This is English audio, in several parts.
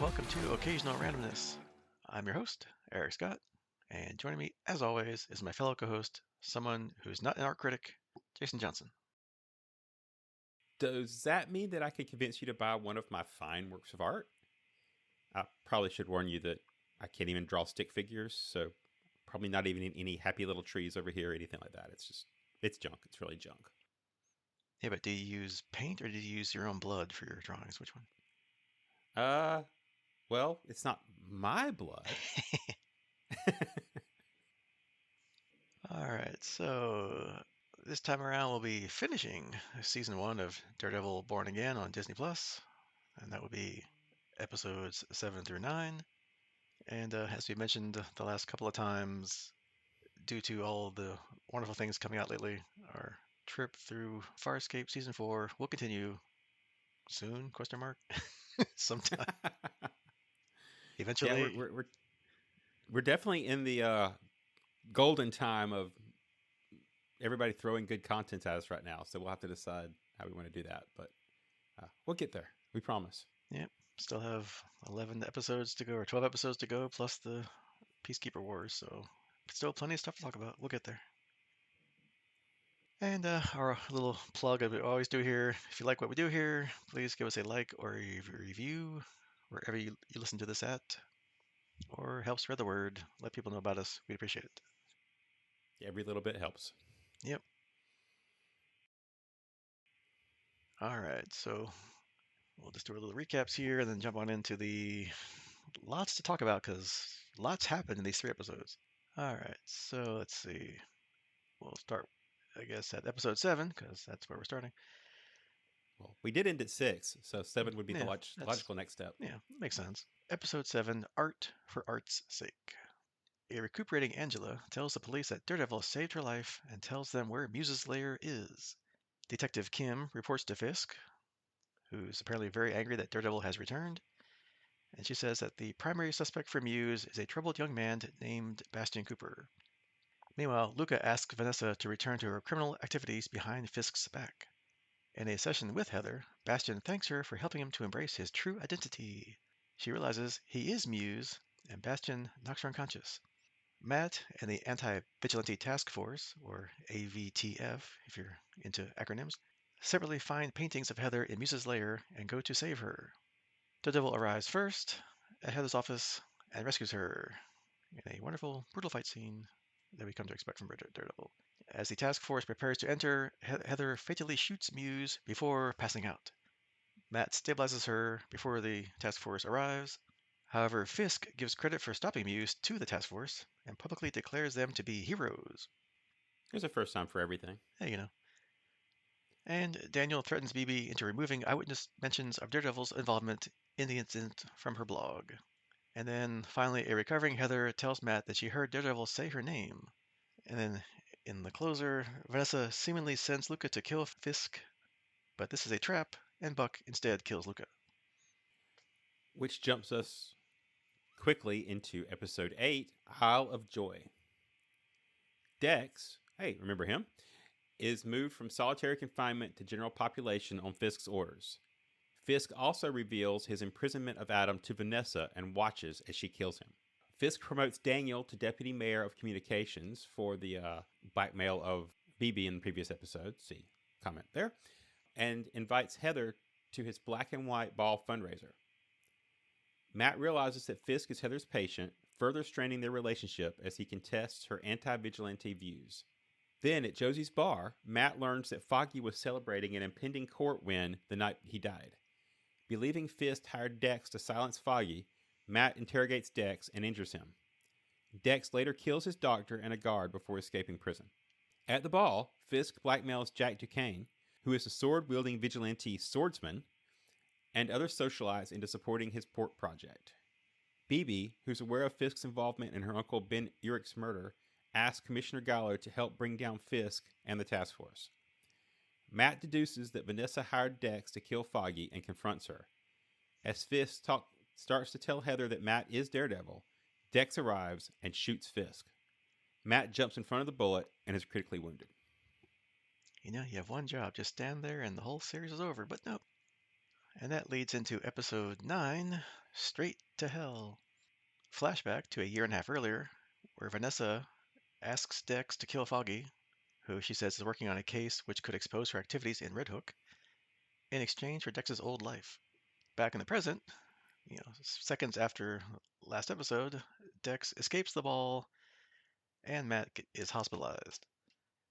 Welcome to Occasional Randomness. I'm your host, Eric Scott, and joining me, as always, is my fellow co-host, someone who's not an art critic, Jason Johnson. Does that mean that I can convince you to buy one of my fine works of art? I probably should warn you that I can't even draw stick figures, so probably not even any happy little trees over here or anything like that. It's junk. It's really junk. Yeah, but do you use paint or do you use your own blood for your drawings? Which one? Uh, well, it's not my blood. All right, so this time around we'll be finishing season 1 of Daredevil Born Again on Disney Plus, and that will be episodes 7 through 9. And as we mentioned the last couple of times, due to all the wonderful things coming out lately, our trip through Farscape season 4 will continue soon? Question mark. Sometime Yeah, eventually. we're definitely in the golden time of everybody throwing good content at us right now. So we'll have to decide how we want to do that, but we'll get there. We promise. Yep. Still have 11 episodes to go, or 12 episodes to go, plus the Peacekeeper Wars. So still plenty of stuff to talk about. We'll get there. And our little plug that we always do here. If you like what we do here, please give us a like or a review wherever you listen to this at, or help spread the word. Let people know about us. We'd appreciate it. Every little bit helps. Yep. All right. So we'll just do a little recaps here and then jump on into the lots to talk about because lots happened in these 3 episodes. All right. So let's see. We'll start, I guess, at episode 7 because that's where we're starting. Well, we did end at 6, so 7 would be the Yeah, that's logical next step. yeah, makes sense. Episode 7, Art for Art's Sake. A recuperating Angela tells the police that Daredevil saved her life and tells them where Muse's lair is. Detective Kim reports to Fisk, who's apparently very angry that Daredevil has returned, and she says that the primary suspect for Muse is a troubled young man named Bastian Cooper. Meanwhile, Luca asks Vanessa to return to her criminal activities behind Fisk's back. In a session with Heather, Bastian thanks her for helping him to embrace his true identity. She realizes he is Muse, and Bastian knocks her unconscious. Matt and the Anti-Vigilante Task Force, or AVTF if you're into acronyms, separately find paintings of Heather in Muse's lair and go to save her. Daredevil arrives first at Heather's office and rescues her in a wonderful, brutal fight scene that we come to expect from Daredevil. As the task force prepares to enter, Heather fatally shoots Muse before passing out. Matt stabilizes her before the task force arrives. However, Fisk gives credit for stopping Muse to the task force and publicly declares them to be heroes. There's a first time for everything. Hey, you know. And Daniel threatens BB into removing eyewitness mentions of Daredevil's involvement in the incident from her blog. And then finally, a recovering Heather tells Matt that she heard Daredevil say her name. And then in the closer, Vanessa seemingly sends Luca to kill Fisk, but this is a trap, and Buck instead kills Luca. Which jumps us quickly into episode 8, Isle of Joy. Dex, hey, remember him? Is moved from solitary confinement to general population on Fisk's orders. Fisk also reveals his imprisonment of Adam to Vanessa and watches as she kills him. Fisk promotes Daniel to deputy mayor of communications for the blackmail of BB in the previous episode. See comment there. And invites Heather to his black and white ball fundraiser. Matt realizes that Fisk is Heather's patient, further straining their relationship as he contests her anti-vigilante views. Then, at Josie's bar, Matt learns that Foggy was celebrating an impending court win the night he died. Believing Fisk hired Dex to silence Foggy, Matt interrogates Dex and injures him. Dex later kills his doctor and a guard before escaping prison. At the ball, Fisk blackmails Jack Duquesne, who is a sword-wielding vigilante swordsman, and other socialites into supporting his port project. BB, who's aware of Fisk's involvement in her uncle Ben Urich's murder, asks Commissioner Gallo to help bring down Fisk and the task force. Matt deduces that Vanessa hired Dex to kill Foggy and confronts her. As Fisk starts to tell Heather that Matt is Daredevil, Dex arrives and shoots Fisk. Matt jumps in front of the bullet and is critically wounded. You know, you have one job, just stand there and the whole series is over, but nope. And that leads into episode 9, Straight to Hell. Flashback to a year and a half earlier, where Vanessa asks Dex to kill Foggy, who she says is working on a case which could expose her activities in Red Hook, in exchange for Dex's old life. Back in the present, seconds after last episode, Dex escapes the ball and Matt is hospitalized.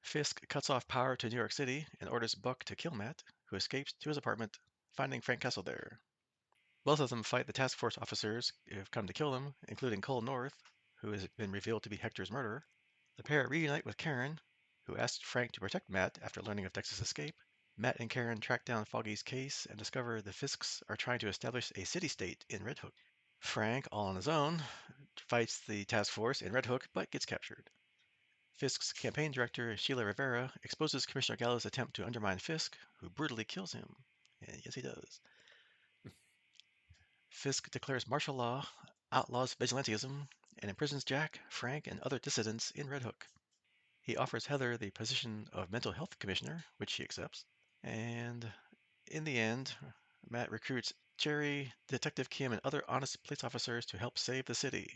Fisk cuts off power to New York City and orders Buck to kill Matt, who escapes to his apartment, finding Frank Castle there. Both of them fight the task force officers who have come to kill them, including Cole North, who has been revealed to be Hector's murderer. The pair reunite with Karen, who asked Frank to protect Matt after learning of Dex's escape. Matt and Karen track down Foggy's case and discover the Fisks are trying to establish a city-state in Red Hook. Frank, all on his own, fights the task force in Red Hook but gets captured. Fisk's campaign director, Sheila Rivera, exposes Commissioner Gallo's attempt to undermine Fisk, who brutally kills him. And yes, he does. Fisk declares martial law, outlaws vigilantism, and imprisons Jack, Frank, and other dissidents in Red Hook. He offers Heather the position of mental health commissioner, which she accepts. And in the end, Matt recruits Jerry, Detective Kim, and other honest police officers to help save the city.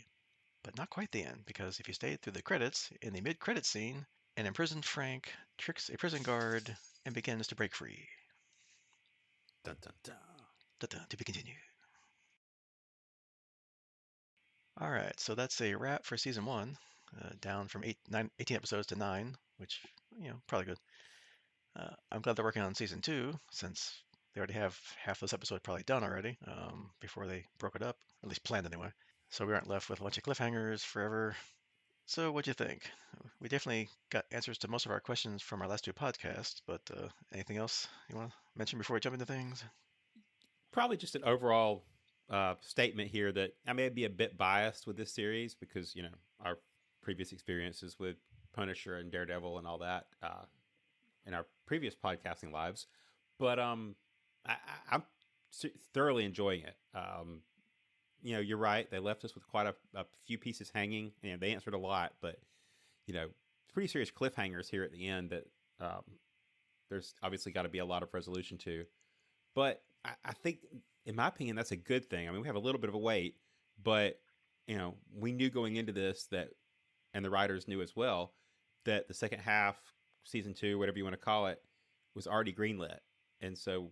But not quite the end, because if you stayed through the credits, in the mid-credits scene, an imprisoned Frank tricks a prison guard and begins to break free. Dun, dun, dun. Da-da, to be continued. All right, so that's a wrap for season 1, down from 18 episodes to 9, which, probably good. I'm glad they're working on season 2, since they already have half those episodes probably done already, before they broke it up, at least planned anyway. So we aren't left with a bunch of cliffhangers forever. So what'd you think? We definitely got answers to most of our questions from our last 2 podcasts, but anything else you want to mention before we jump into things? Probably just an overall statement here that I may be a bit biased with this series because, our previous experiences with Punisher and Daredevil and all that in our previous podcasting lives. But I'm thoroughly enjoying it. You're right. They left us with quite a few pieces hanging, and they answered a lot, but pretty serious cliffhangers here at the end that there's obviously got to be a lot of resolution to. But I think, in my opinion, that's a good thing. I mean, we have a little bit of a wait, but we knew going into this that, and the writers knew as well, that the second half, season 2, whatever you want to call it, was already greenlit. And so,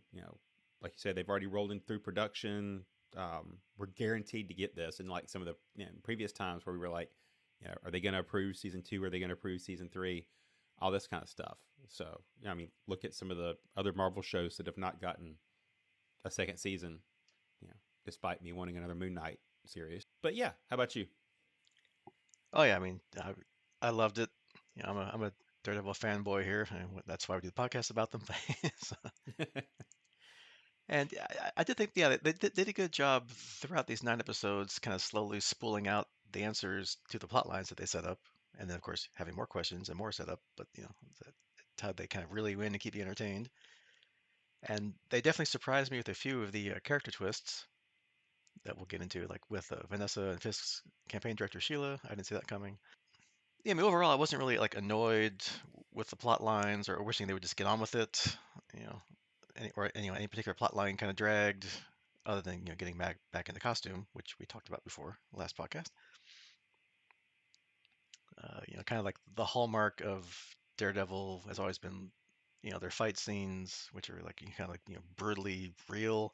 like you said, they've already rolled in through production. We're guaranteed to get this. And like some of the previous times where we were like, are they going to approve season 2? Are they going to approve season 3? All this kind of stuff. So, I mean, look at some of the other Marvel shows that have not gotten a second season, despite me wanting another Moon Knight series. But yeah, how about you? Oh yeah, I mean, I loved it. I'm a Daredevil fanboy here, and that's why we do the podcast about them. So, and I did think, yeah, they did a good job throughout these 9 episodes, kind of slowly spooling out the answers to the plot lines that they set up, and then of course having more questions and more set up. But that's how they kind of really win and keep you entertained. And they definitely surprised me with a few of the character twists that we'll get into, like with Vanessa and Fisk's campaign director Sheila. I didn't see that coming. Yeah, I mean, overall, I wasn't really like annoyed with the plot lines or wishing they would just get on with it. You know, any particular plot line kind of dragged, other than getting back into costume, which we talked about before last podcast. Kind of like the hallmark of Daredevil has always been, their fight scenes, which are like kind of like brutally real,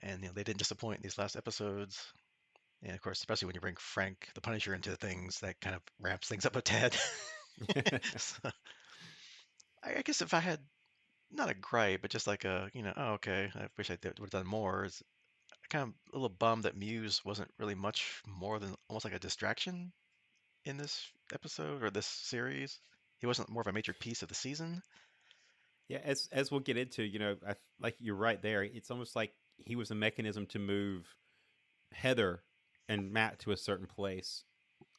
and they didn't disappoint in these last episodes. And of course, especially when you bring Frank the Punisher into things, that kind of ramps things up a tad. So, I guess if I had not a gripe, but just like oh, okay, I wish I would have done more. Is kind of a little bummed that Muse wasn't really much more than almost like a distraction in this episode or this series. He wasn't more of a major piece of the season. Yeah, as we'll get into, like you're right there. It's almost like he was a mechanism to move Heather and Matt to a certain place,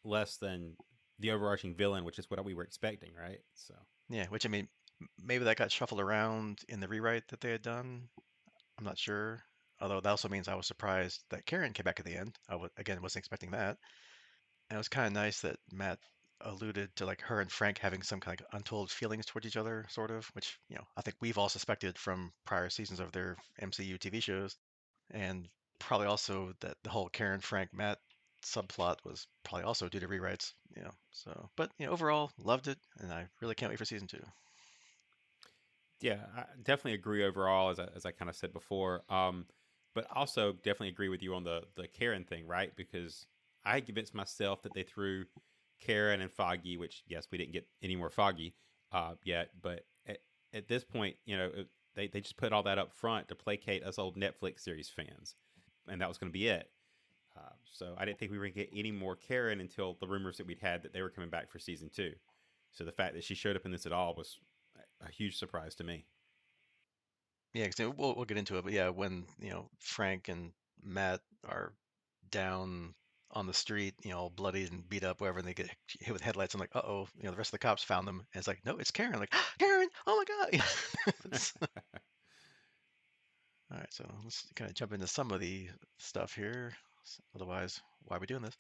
less than the overarching villain, which is what we were expecting, right? So Yeah, which I mean, maybe that got shuffled around in the rewrite that they had done. I'm not sure. Although that also means I was surprised that Karen came back at the end. Again wasn't expecting that. And it was kind of nice that Matt alluded to like her and Frank having some kind of untold feelings towards each other, sort of, which, I think we've all suspected from prior seasons of their MCU TV shows. And probably also that the whole Karen, Frank, Matt subplot was probably also due to rewrites, So, but overall, loved it, and I really can't wait for season 2. Yeah, I definitely agree overall, as I kind of said before. But also definitely agree with you on the Karen thing, right? Because I convinced myself that they threw Karen and Foggy, which yes, we didn't get any more Foggy yet, but at this point, they just put all that up front to placate us old Netflix series fans, and that was going to be it. So I didn't think we were going to get any more Karen until the rumors that we'd had that they were coming back for season 2. So the fact that she showed up in this at all was a huge surprise to me. Yeah, 'cause we'll get into it, but yeah, when Frank and Matt are down on the street, all bloodied and beat up, wherever, and they get hit with headlights. I'm like, uh-oh, the rest of the cops found them, and it's like, no, it's Karen. Like, Karen, oh my God. All right, so let's kind of jump into some of the stuff here. Otherwise, why are we doing this?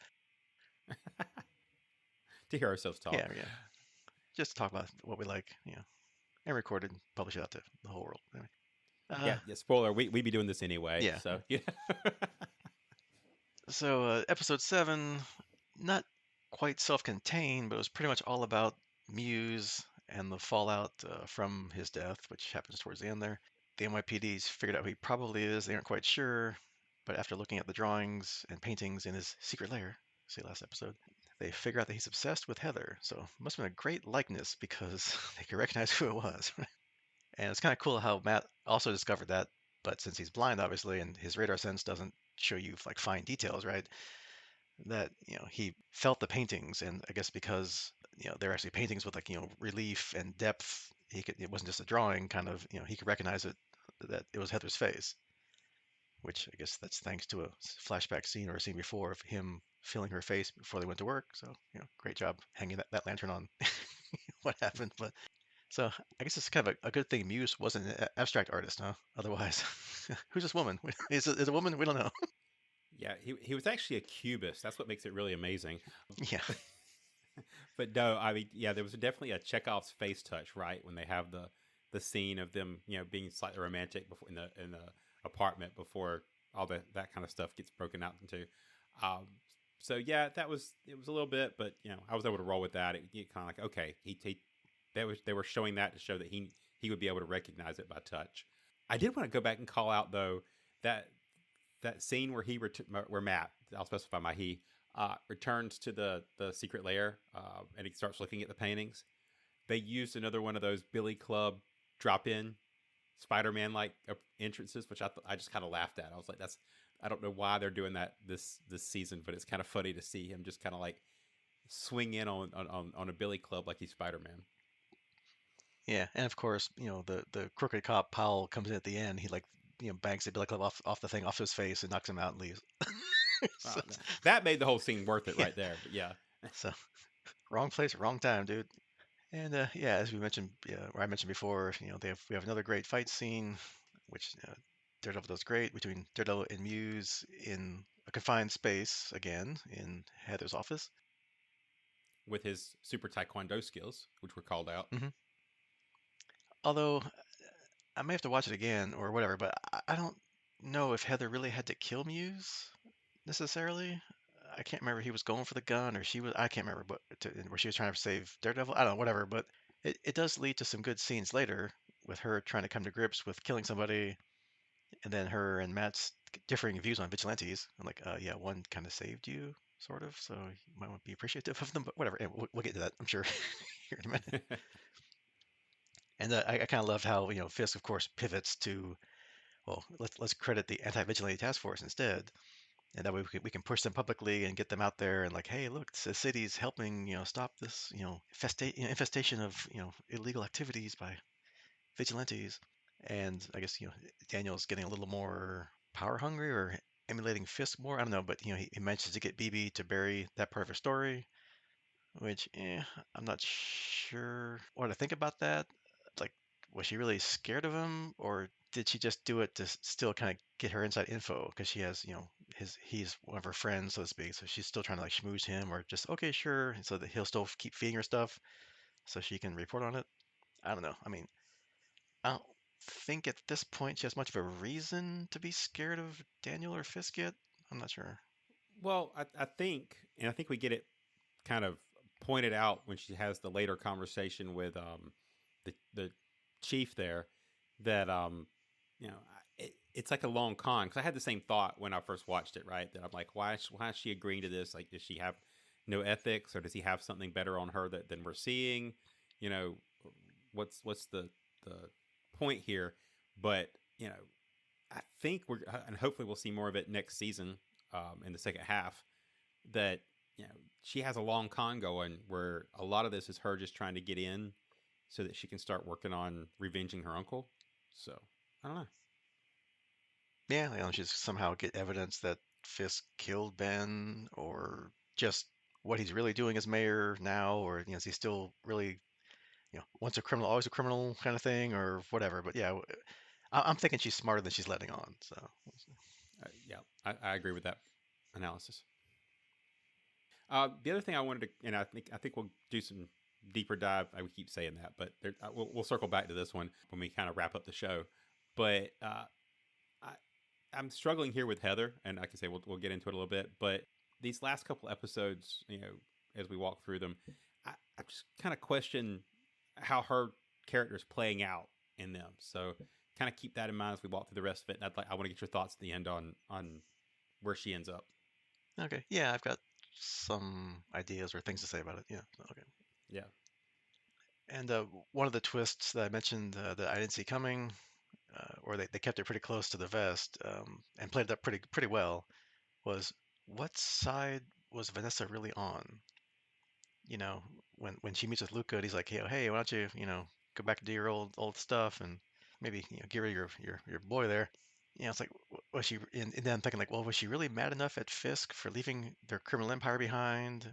To hear ourselves talk. Yeah, yeah, just to talk about what we like, and record it and publish it out to the whole world. Anyway, Yeah, yeah. Spoiler: we'd be doing this anyway. yeah, yeah. So yeah. So episode 7, not quite self-contained, but it was pretty much all about Muse and the fallout from his death, which happens towards the end there. The NYPD's figured out who he probably is. They aren't quite sure, but after looking at the drawings and paintings in his secret lair, see last episode, they figure out that he's obsessed with Heather. So it must have been a great likeness because they could recognize who it was. And it's kind of cool how Matt also discovered that, but since he's blind, obviously, and his radar sense doesn't show you like fine details, right? That he felt the paintings, and I guess because they're actually paintings with like relief and depth, it wasn't just a drawing, kind of, he could recognize it, that it was Heather's face, which I guess that's thanks to a flashback scene or a scene before of him feeling her face before they went to work. So great job hanging that lantern on what happened. But so I guess it's kind of a good thing Muse wasn't an abstract artist, huh? Otherwise, who's this woman? Is a woman? We don't know. Yeah, he was actually a cubist. That's what makes it really amazing. Yeah. But no, I mean, yeah, there was definitely a Chekhov's face touch, right? When they have the scene of them, being slightly romantic before in the apartment before all that kind of stuff gets broken out into. Um, so yeah, it was a little bit, but I was able to roll with that. It kind of like okay, they were showing that to show that he would be able to recognize it by touch. I did want to go back and call out though that that scene where where Matt, I'll specify my he, returns to the secret lair, and he starts looking at the paintings. They used another one of those Billy Club drop in Spider-Man like entrances, which I just kind of laughed at. I was like, that's I don't know why they're doing that this season, but it's kind of funny to see him just kind of like swing in on a Billy Club like he's Spider-Man. Yeah, and of course, the crooked cop Powell comes in at the end. He like bangs the billy club off the thing off his face and knocks him out and leaves. so, That made the whole scene worth it yeah, right there. But yeah, so wrong place, wrong time, dude. And yeah, as we mentioned, or I mentioned before, we have another great fight scene, which Daredevil does great between Daredevil and Muse in a confined space again in Heather's office. with his super taekwondo skills, which were called out. hmm Although I may have to watch it again or whatever, but I don't know if Heather really had to kill Muse necessarily. I can't remember if he was going for the gun or she was. I can't remember, but where she was trying to save Daredevil. I don't know, whatever. But it does lead to some good scenes later with her trying to come to grips with killing somebody, and then her and Matt's differing views on vigilantes. I'm like, yeah, one kind of saved you, sort of. So you might want to be appreciative of them, but whatever. And we'll get to that, I'm sure, here in a minute. And I kind of loved how Fisk, of course, pivots to, well, let's credit the Anti-Vigilante Task Force instead, and that way we can push them publicly and get them out there and like, hey, look, the city's helping stop this infestation of illegal activities by vigilantes. And I guess Daniel's getting a little more power hungry or emulating Fisk more. I don't know, but he manages to get BB to bury that part of her story, which I'm not sure what to think about that. Like, was she really scared of him, or did she just do it to still kind of get her inside info because she has, he's one of her friends, so to speak. So she's still trying to like schmooze him, or just okay, sure, so that he'll still keep feeding her stuff so she can report on it. I don't know. I mean, I don't think at this point she has much of a reason to be scared of Daniel or Fisk yet. I'm not sure. Well, I think, and I think we get it kind of pointed out when she has the later conversation with the chief there, that you know it's like a long con, because I had the same thought when I first watched it, right? That I'm like, why is she agreeing to this? Like, does she have no ethics, or does he have something better on her than we're seeing? You know, what's the point here? But you know, I think we're, and hopefully we'll see more of it next season, in the second half. That she has a long con going where a lot of this is her just trying to get in so that she can start working on revenging her uncle. So I don't know. Yeah, she's somehow get evidence that Fisk killed Ben, or just what he's really doing as mayor now, or is he still really, once a criminal, always a criminal kind of thing, or whatever. But yeah, I'm thinking she's smarter than she's letting on. So Yeah, I agree with that analysis. The other thing I wanted to, and I think we'll do some deeper dive. I would keep saying that, but we'll circle back to this one when we kind of wrap up the show. But I, I'm struggling here with Heather, and like I say, we'll get into it a little bit. But these last couple episodes, as we walk through them, I just kind of question how her character is playing out in them. So kind of keep that in mind as we walk through the rest of it. And I want to get your thoughts at the end on where she ends up. okay, yeah, I've got some ideas or things to say about it. Yeah, okay. Yeah. And one of the twists that I mentioned that I didn't see coming, or they kept it pretty close to the vest, and played it up pretty well, was what side was Vanessa really on? You know, when she meets with Luca, and he's like, hey, why don't you, go back and do your old stuff, and maybe get rid of your boy there. It's like, was she? And then I'm thinking like, well, was she really mad enough at Fisk for leaving their criminal empire behind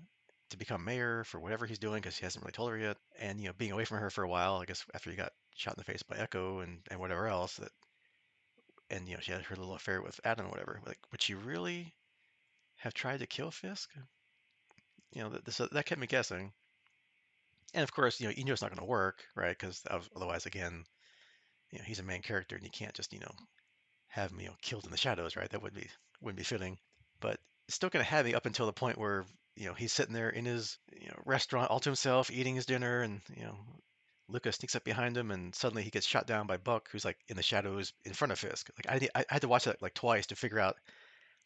to become mayor for whatever he's doing, because he hasn't really told her yet, and being away from her for a while, I guess after he got shot in the face by Echo and whatever else that, and she had her little affair with Adam or whatever. Like, would she really have tried to kill Fisk? That kept me guessing. And of course, it's not going to work, right? Because otherwise, again, he's a main character, and you can't just, have him, killed in the shadows, right? That wouldn't be fitting. But it's still going to have me up until the point where, he's sitting there in his, restaurant all to himself, eating his dinner, and Lucas sneaks up behind him, and suddenly he gets shot down by Buck, who's like in the shadows in front of Fisk. Like I had to watch that like twice to figure out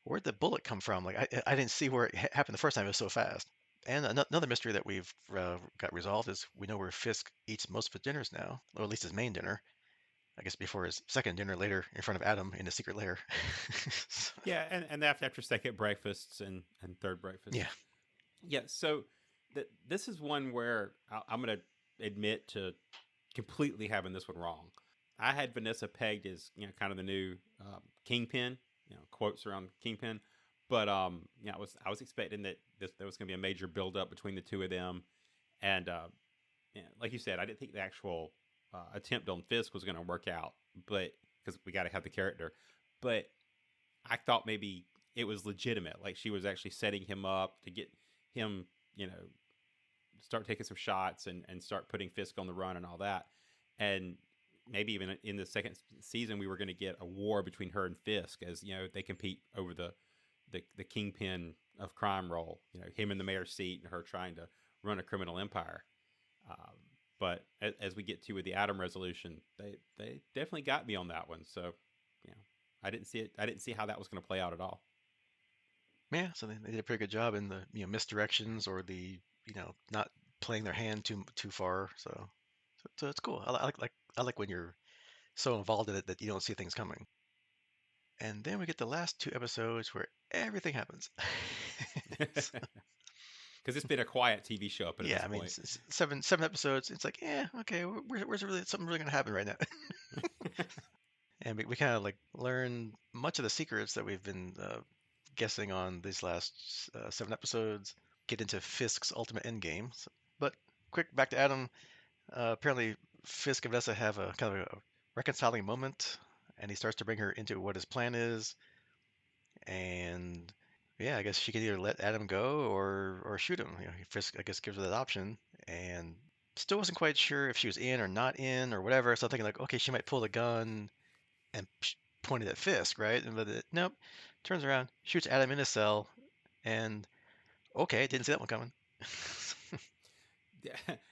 where'd the bullet come from. Like I didn't see where it happened the first time. It was so fast. And another mystery that we've got resolved is we know where Fisk eats most of his dinners now, or at least his main dinner. I guess before his second dinner later in front of Adam in his secret lair. So, Yeah, and after second breakfasts and third yeah. breakfasts. Yeah, so this is one where I'm going to admit to completely having this one wrong. I had Vanessa pegged as kind of the new kingpin, quotes around kingpin, but I was expecting that there was going to be a major build up between the two of them, and like you said, I didn't think the actual attempt on Fisk was going to work out, but because we got to have the character, but I thought maybe it was legitimate, like she was actually setting him up to get him, start taking some shots and start putting Fisk on the run and all that. And maybe even in the second season, we were going to get a war between her and Fisk as they compete over the kingpin of crime role. Him in the mayor's seat and her trying to run a criminal empire. Um, but as we get to with the Atom resolution, they definitely got me on that one. So I didn't see it. I didn't see how that was going to play out at all. Yeah, so they did a pretty good job in the misdirections, or the not playing their hand too far. So it's cool. I like when you're so involved in it that you don't see things coming. And then we get the last two episodes where everything happens. So, Because it's been a quiet TV show up until yeah, this I mean, point. seven episodes. It's like, yeah, okay, where's really something really gonna happen right now? And we kind of like learn much of the secrets that we've been guessing on these last seven episodes. Get into Fisk's ultimate endgame. But quick, back to Adam. Apparently, Fisk and Vanessa have a kind of a reconciling moment and he starts to bring her into what his plan is, and yeah, I guess she could either let Adam go or shoot him. Fisk, I guess, gives her that option, and still wasn't quite sure if she was in or not in or whatever. So I'm thinking like, okay, she might pull the gun and point it at Fisk, right? But nope, turns around, shoots Adam in a cell, and okay, didn't see that one coming.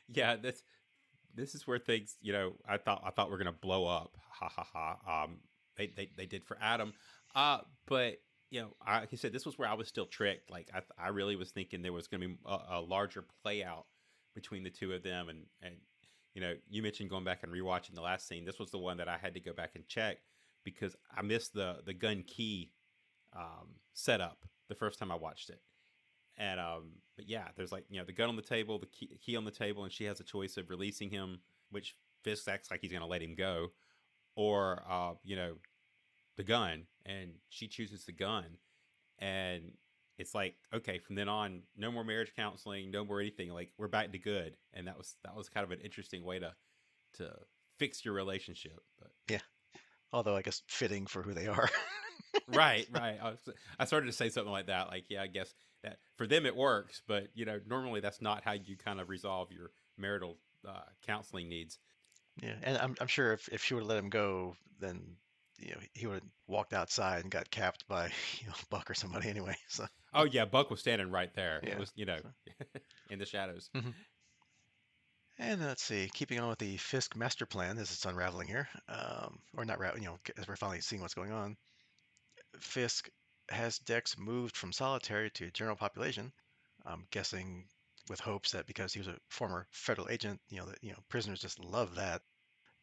Yeah, this is where things, I thought we're gonna blow up. Ha ha ha. They did for Adam, but like he said, this was where I was still tricked. Like I really was thinking there was gonna be a larger play out between the two of them, and you mentioned going back and rewatching the last scene. This was the one that I had to go back and check because I missed the gun key setup the first time I watched it. And but yeah, there's like the gun on the table, the key on the table, and she has a choice of releasing him, which Fisk acts like he's gonna let him go, or the gun, and she chooses the gun, and it's like, okay, from then on, no more marriage counseling, no more anything. Like we're back to good, and that was kind of an interesting way to fix your relationship. But Yeah, although I guess fitting for who they are. right, right. I started to say something like that. Like, yeah, I guess that for them it works, but normally that's not how you kind of resolve your marital counseling needs. Yeah, and I'm sure if she would have let him go, then he would have walked outside and got capped by Buck or somebody anyway. So Oh yeah, Buck was standing right there. It yeah. was So, in the shadows. mhm. And let's see, keeping on with the Fisk master plan as it's unraveling here, or not, as we're finally seeing what's going on. Fisk has Dex moved from solitary to general population. I'm guessing with hopes that because he was a former federal agent, that prisoners just love that,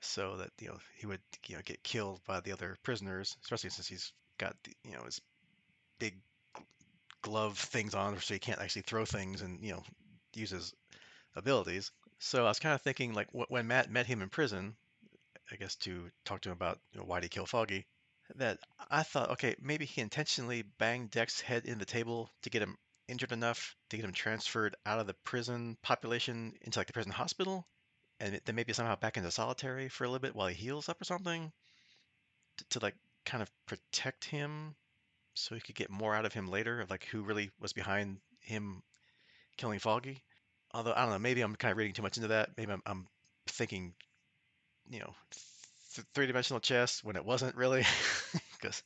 so that he would get killed by the other prisoners, especially since he's got his big glove things on, so he can't actually throw things and use his abilities. So I was kind of thinking like when Matt met him in prison, I guess to talk to him about why did he kill Foggy, that I thought, okay, maybe he intentionally banged Dex's head in the table to get him injured enough to get him transferred out of the prison population into like the prison hospital, and then maybe somehow back into solitary for a little bit while he heals up or something, to like kind of protect him so he could get more out of him later of like who really was behind him killing Foggy. Although I don't know, maybe I'm kind of reading too much into that. Maybe I'm thinking, you know, three-dimensional chess when it wasn't really, because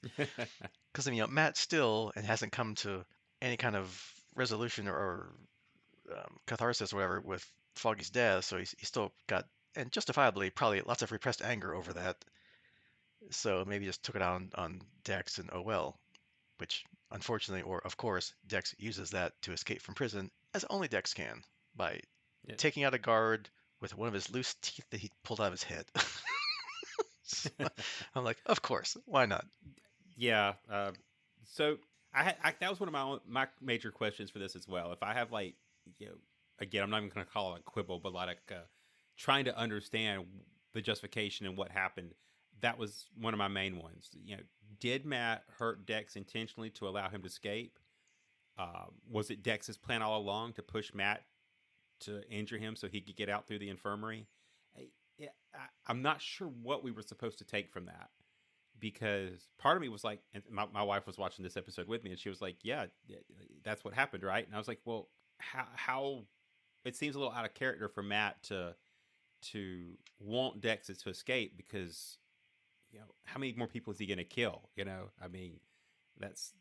Matt still and hasn't come to any kind of resolution or catharsis or whatever with Foggy's death, so he's still got, and justifiably probably lots of repressed anger over that. So maybe just took it out on Dex and OL, which unfortunately, or of course, Dex uses that to escape from prison, as only Dex can, by Yeah. taking out a guard with one of his loose teeth that he pulled out of his head. So I'm like, of course, why not? Yeah. So that was one of my major questions for this as well. If I have like, you know, again, I'm not even going to call it a quibble, but like trying to understand the justification and what happened. That was one of my main ones. Did Matt hurt Dex intentionally to allow him to escape? Was it Dex's plan all along to push Matt to injure him so he could get out through the infirmary? Yeah, I'm not sure what we were supposed to take from that because part of me was like, and my wife was watching this episode with me, and she was like, "Yeah, that's what happened, right?" And I was like, "Well, how it seems a little out of character for Matt to want Dex to escape because how many more people is he going to kill? I mean, that's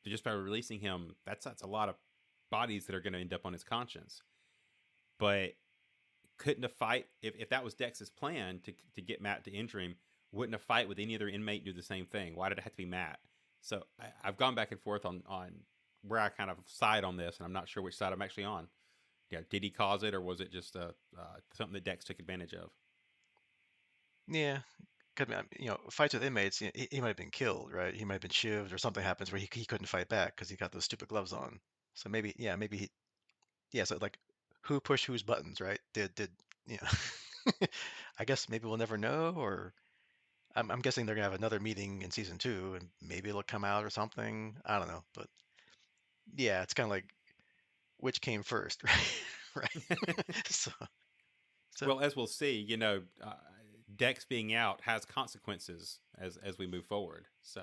just by releasing him. That's a lot of bodies that are going to end up on his conscience. But couldn't a fight if that was Dex's plan to get Matt to injure him? Wouldn't a fight with any other inmate do the same thing? Why did it have to be Matt? So I've gone back and forth on where I kind of side on this, and I'm not sure which side I'm actually on. Did he cause it, or was it just something that Dex took advantage of? Yeah, could be, fights with inmates, he might have been killed, right? He might have been shivved or something happens where he couldn't fight back because he got those stupid gloves on. So maybe, yeah, maybe yeah. So like, who pushed whose buttons, right? Did you know? I guess maybe we'll never know, or I'm guessing they're gonna have another meeting in season two, and maybe it'll come out or something. I don't know, but yeah, it's kind of like which came first, right? Right. So, so Well, as we'll see, Dex being out has consequences as we move forward. So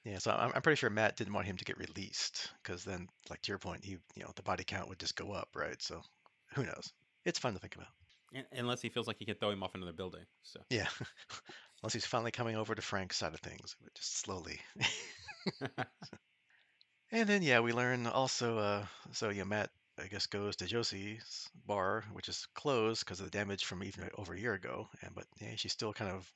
Yeah, so I'm pretty sure Matt didn't want him to get released because then, like to your point, the body count would just go up, right? So who knows? It's fun to think about. unless he feels like he can throw him off another building. So Yeah, unless he's finally coming over to Frank's side of things, but just slowly. And then yeah, we learn also. So yeah, Matt I guess goes to Josie's bar, which is closed because of the damage from even over a year ago. And but yeah, she's still kind of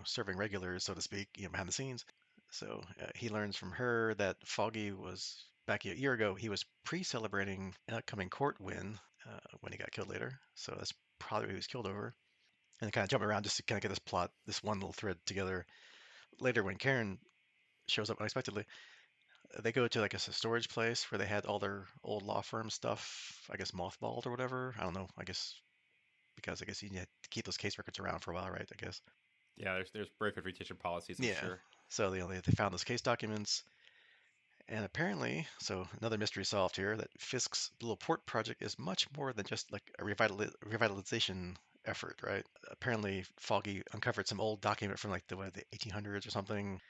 serving regulars, so to speak, behind the scenes. So he learns from her that Foggy was back a year ago. He was pre-celebrating an upcoming court win when he got killed later. So that's probably what he was killed over. And kind of jumping around just to kind of get this plot, this one little thread together. Later, when Karen shows up unexpectedly, they go to like a storage place where they had all their old law firm stuff, I guess mothballed or whatever. I don't know. I guess because I guess you need to keep those case records around for a while, right? I guess. yeah, there's break of retention policies, I'm Yeah. sure. So they found those case documents, and apparently, so another mystery solved here that Fisk's little port project is much more than just like a revitalization effort, right? Apparently, Foggy uncovered some old document from like the 1800s or something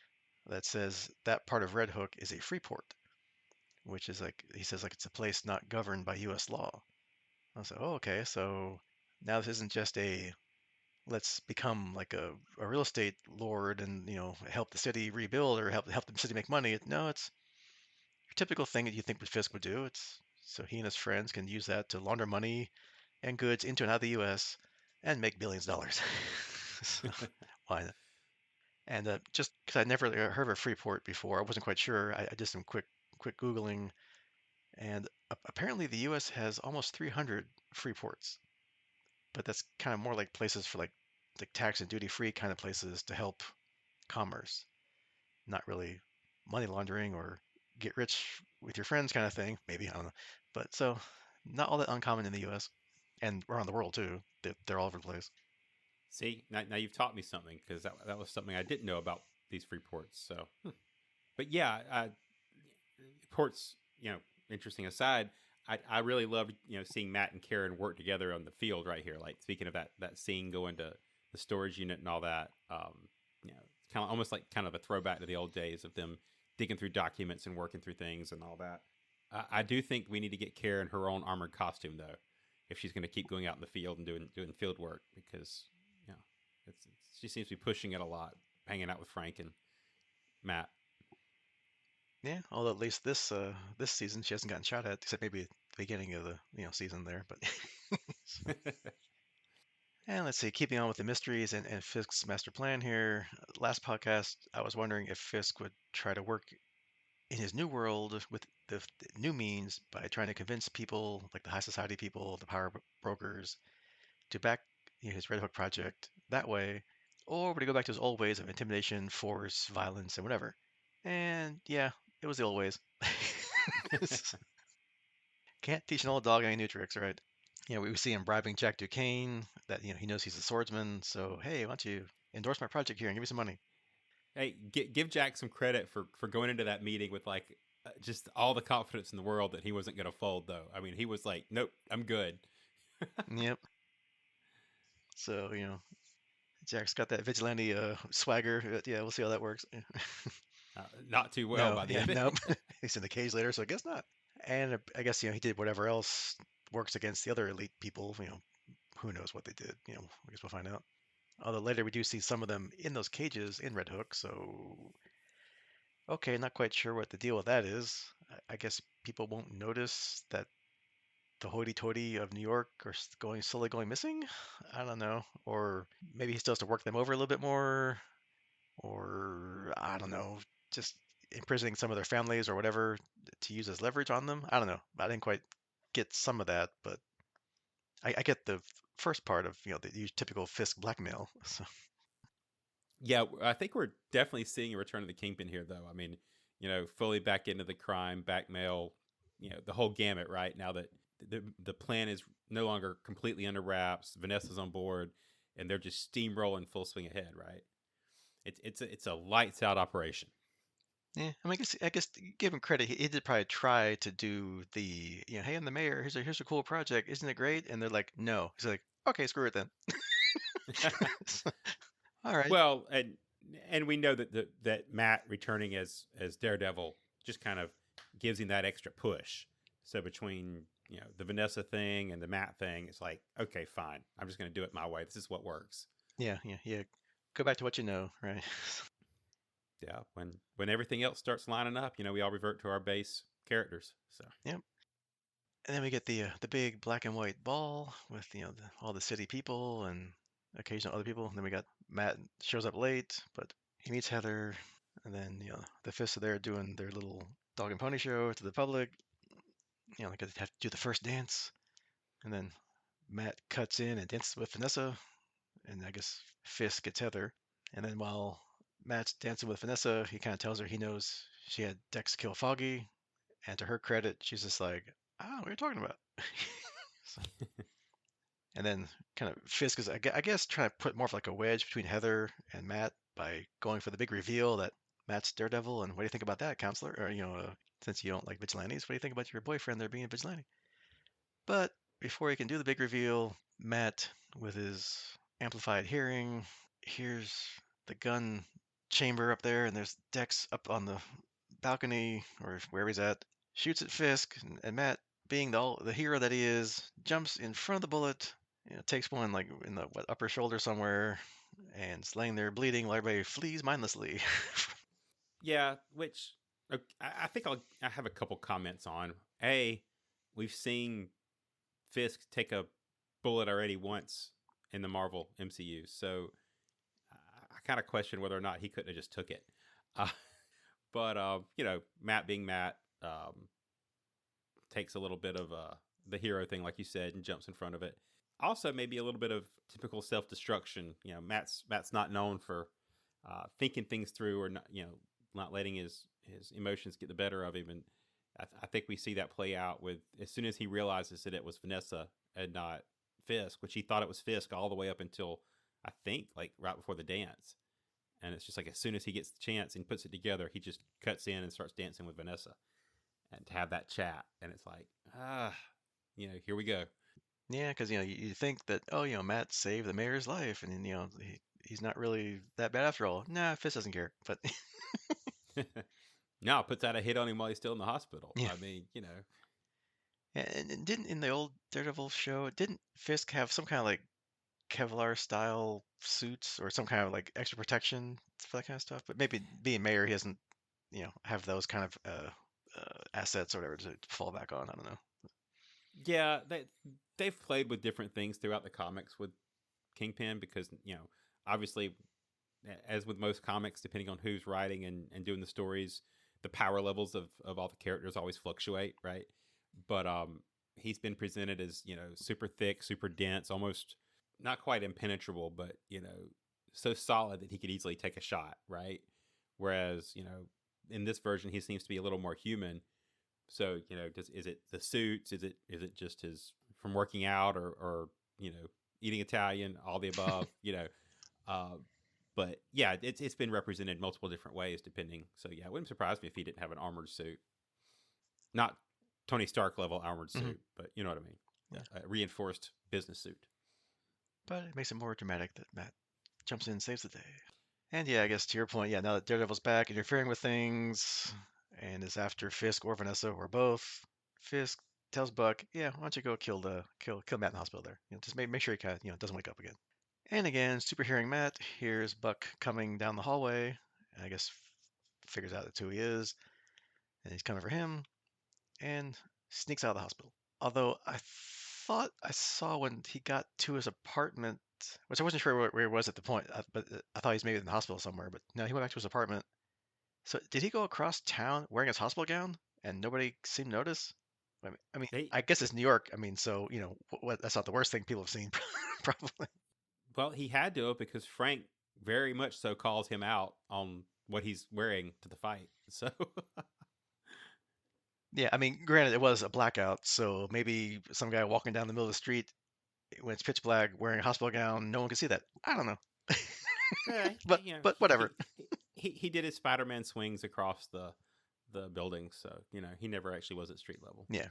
that says that part of Red Hook is a free port, which is like he says like it's a place not governed by U.S. law. I was like, oh, okay, so now this isn't just a let's become like a real estate lord and help the city rebuild or help the city make money. No, it's your typical thing that you think Fisk would do. It's so he and his friends can use that to launder money and goods into and out of the U.S. and make billions of dollars. So, why not? And just because I never heard of a free port before, I wasn't quite sure. I did some quick googling, and apparently the U.S. has almost 300 free ports, but that's kind of more like places for like tax and duty free kind of places to help commerce, not really money laundering or get rich with your friends kind of thing. Maybe I don't know, but so not all that uncommon in the U.S. and around the world too. They're all over the place. See, now you've taught me something because that was something I didn't know about these free ports. So, but yeah, ports, interesting aside, I really loved seeing Matt and Karen work together on the field right here. Like speaking of that scene going to the storage unit and all that, it's kind of almost like kind of a throwback to the old days of them digging through documents and working through things and all that. I do think we need to get Karen her own armored costume though, if she's going to keep going out in the field and doing field work because you know she seems to be pushing it a lot, hanging out with Frank and Matt. Yeah, although at least this season she hasn't gotten shot at, except maybe at the beginning of the season there. But and let's see, keeping on with the mysteries and Fisk's master plan here. Last podcast, I was wondering if Fisk would try to work in his new world with the new means by trying to convince people, like the high society people, the power brokers, to back his Red Hook project that way, or would he go back to his old ways of intimidation, force, violence, and whatever? And yeah, it was the old ways. Can't teach an old dog any new tricks, right? We see him bribing Jack Duquesne that he knows he's a swordsman. So hey, why don't you endorse my project here and give me some money? Hey, give Jack some credit for going into that meeting with like just all the confidence in the world that he wasn't going to fold. Though I mean, he was like, "Nope, I'm good." Yep. So Jack's got that vigilante swagger. Yeah, we'll see how that works. Not too well No, by the yeah, end. nope. He's in the cage later, so I guess not. And I guess he did whatever else works against the other elite people. Who knows what they did? I guess we'll find out. Although later we do see some of them in those cages in Red Hook, so okay, not quite sure what the deal with that is. I guess people won't notice that the hoity-toity of New York are slowly going missing. I don't know, or maybe he still has to work them over a little bit more, or I don't know, just imprisoning some of their families or whatever to use as leverage on them. I don't know. I didn't quite get some of that, but I get the first part of the typical Fisk blackmail. So Yeah, I think we're definitely seeing a return of the Kingpin here, though. I mean, fully back into the crime, blackmail, the whole gamut. Right now that the plan is no longer completely under wraps, Vanessa's on board, and they're just steamrolling full swing ahead. Right? It's a lights out operation. yeah, I mean, I guess give him credit. He did probably try to do the hey, I'm the mayor. Here's a cool project. Isn't it great? And they're like, no. He's like, okay, screw it then. All right. Well, and we know that that Matt returning as Daredevil just kind of gives him that extra push. So between the Vanessa thing and the Matt thing, it's like, okay, fine, I'm just going to do it my way. This is what works. Yeah, yeah, yeah. Go back to what you know, right? Yeah, when everything else starts lining up, we all revert to our base characters. So Yep. And then we get the big black and white ball with all the city people and occasional other people. And then we got Matt shows up late, but he meets Heather, and then the Fists are there doing their little dog and pony show to the public. Like they have to do the first dance, and then Matt cuts in and dances with Vanessa, and I guess Fisk gets Heather. And then while Matt's dancing with Vanessa, he kind of tells her he knows she had Dex kill Foggy, and to her credit, she's just like, "Ah, what are you talking about?" So, and then kind of Fisk is, I guess, trying to put more of like a wedge between Heather and Matt by going for the big reveal that Matt's Daredevil. And what do you think about that, counselor? Or since you don't like vigilantes, what do you think about your boyfriend there being a vigilante? But before he can do the big reveal, Matt, with his amplified hearing, hears the gun chamber up there, and there's Dex up on the balcony or wherever he's at, shoots at Fisk, and Matt, being the hero that he is, jumps in front of the bullet, takes one like in the upper shoulder somewhere, and is laying there bleeding while everybody flees mindlessly. yeah, which I think I have a couple comments on. We've seen Fisk take a bullet already once in the Marvel MCU, so I kind of question whether or not he couldn't have just took it. Uh, but Matt being Matt, takes a little bit of the hero thing, like you said, and jumps in front of it. Also, maybe a little bit of typical self destruction. Matt's not known for thinking things through, or not letting his emotions get the better of him. And I think we see that play out with as soon as he realizes that it was Vanessa and not Fisk, which he thought it was Fisk all the way up until I think like right before the dance. And it's just like as soon as he gets the chance and puts it together, he just cuts in and starts dancing with Vanessa and to have that chat. And it's like, here we go. Yeah, because you think that, oh, Matt saved the mayor's life, and then he's not really that bad after all. Nah, Fisk doesn't care. But Now puts out a hit on him while he's still in the hospital. yeah, I mean, and didn't in the old Daredevil show, didn't Fisk have some kind of like Kevlar style suits or some kind of like extra protection for that kind of stuff? But maybe being mayor, he doesn't, have those kind of assets or whatever to fall back on. I don't know. yeah, they've played with different things throughout the comics with Kingpin because obviously, as with most comics, depending on who's writing and doing the stories, the power levels of all the characters always fluctuate, right? But he's been presented as super thick, super dense, almost not quite impenetrable, but so solid that he could easily take a shot, right? Whereas in this version he seems to be a little more human. So is it the suits? Is it just his from working out or eating Italian? All the above, Uh, but yeah, it's been represented multiple different ways depending. So yeah, it wouldn't surprise me if he didn't have an armored suit, not Tony Stark level armored Hmm. suit, but you know what I mean, Yeah, a reinforced business suit. but it makes it more dramatic that Matt jumps in and saves the day. And yeah, I guess to your point, yeah, now that Daredevil's back, interfering with things, and is after Fisk or Vanessa or both, Fisk tells Buck, "Yeah, why don't you go kill Matt in the hospital there? Just make sure he kind of doesn't wake up again." And again, super hearing Matt hears Buck coming down the hallway, and I guess figures out that's who he is, and he's coming for him, and sneaks out of the hospital. Although I thought I saw when he got to his apartment, which I wasn't sure where he was at the point, but I thought he was maybe in the hospital somewhere. But no, he went back to his apartment. So did he go across town wearing his hospital gown and nobody seemed to notice? They I guess it's New York. I mean, so that's not the worst thing people have seen, probably. Well, he had to because Frank very much so calls him out on what he's wearing to the fight. So Yeah, I mean, granted, it was a blackout, so maybe some guy walking down the middle of the street when it's pitch black wearing a hospital gown, no one can see that. I don't know, yeah, but whatever. he did his Spider-Man swings across the building, so he never actually was at street level. Yeah,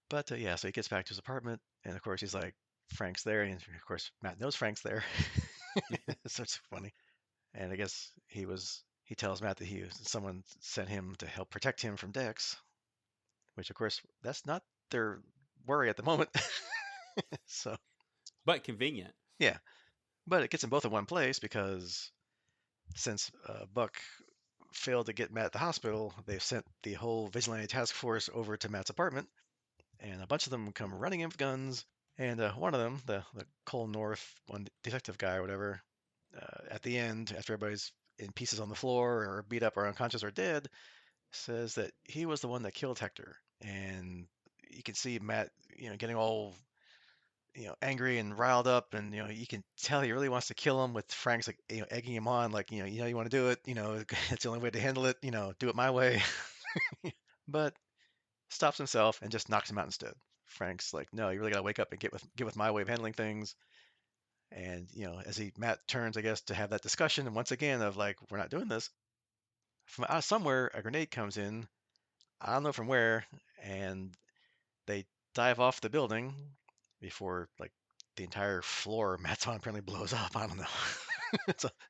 but yeah, so he gets back to his apartment, and of course he's like, Frank's there, and of course Matt knows Frank's there. So it's funny. And I guess he tells Matt that someone sent him to help protect him from Dex, which of course that's not their worry at the moment. So But convenient. yeah, but it gets them both in one place because since Buck failed to get Matt at the hospital, they've sent the whole Vigilante Task Force over to Matt's apartment, and a bunch of them come running in with guns. And one of them, the Cole North one detective guy or whatever, at the end, after everybody's in pieces on the floor or beat up or unconscious or dead, says that he was the one that killed Hector. And you can see Matt, getting all, angry and riled up, and you can tell he really wants to kill him. With Frank's like, egging him on, like, you want to do it, it's the only way to handle it, do it my way. But stops himself and just knocks him out instead. Frank's like, no, you really got to wake up and get with my way of handling things. And as Matt turns, I guess, to have that discussion, and once again of like, we're not doing this. From out of somewhere, a grenade comes in. I don't know from where, and they dive off the building before like the entire floor Matt's on apparently blows up. I don't know.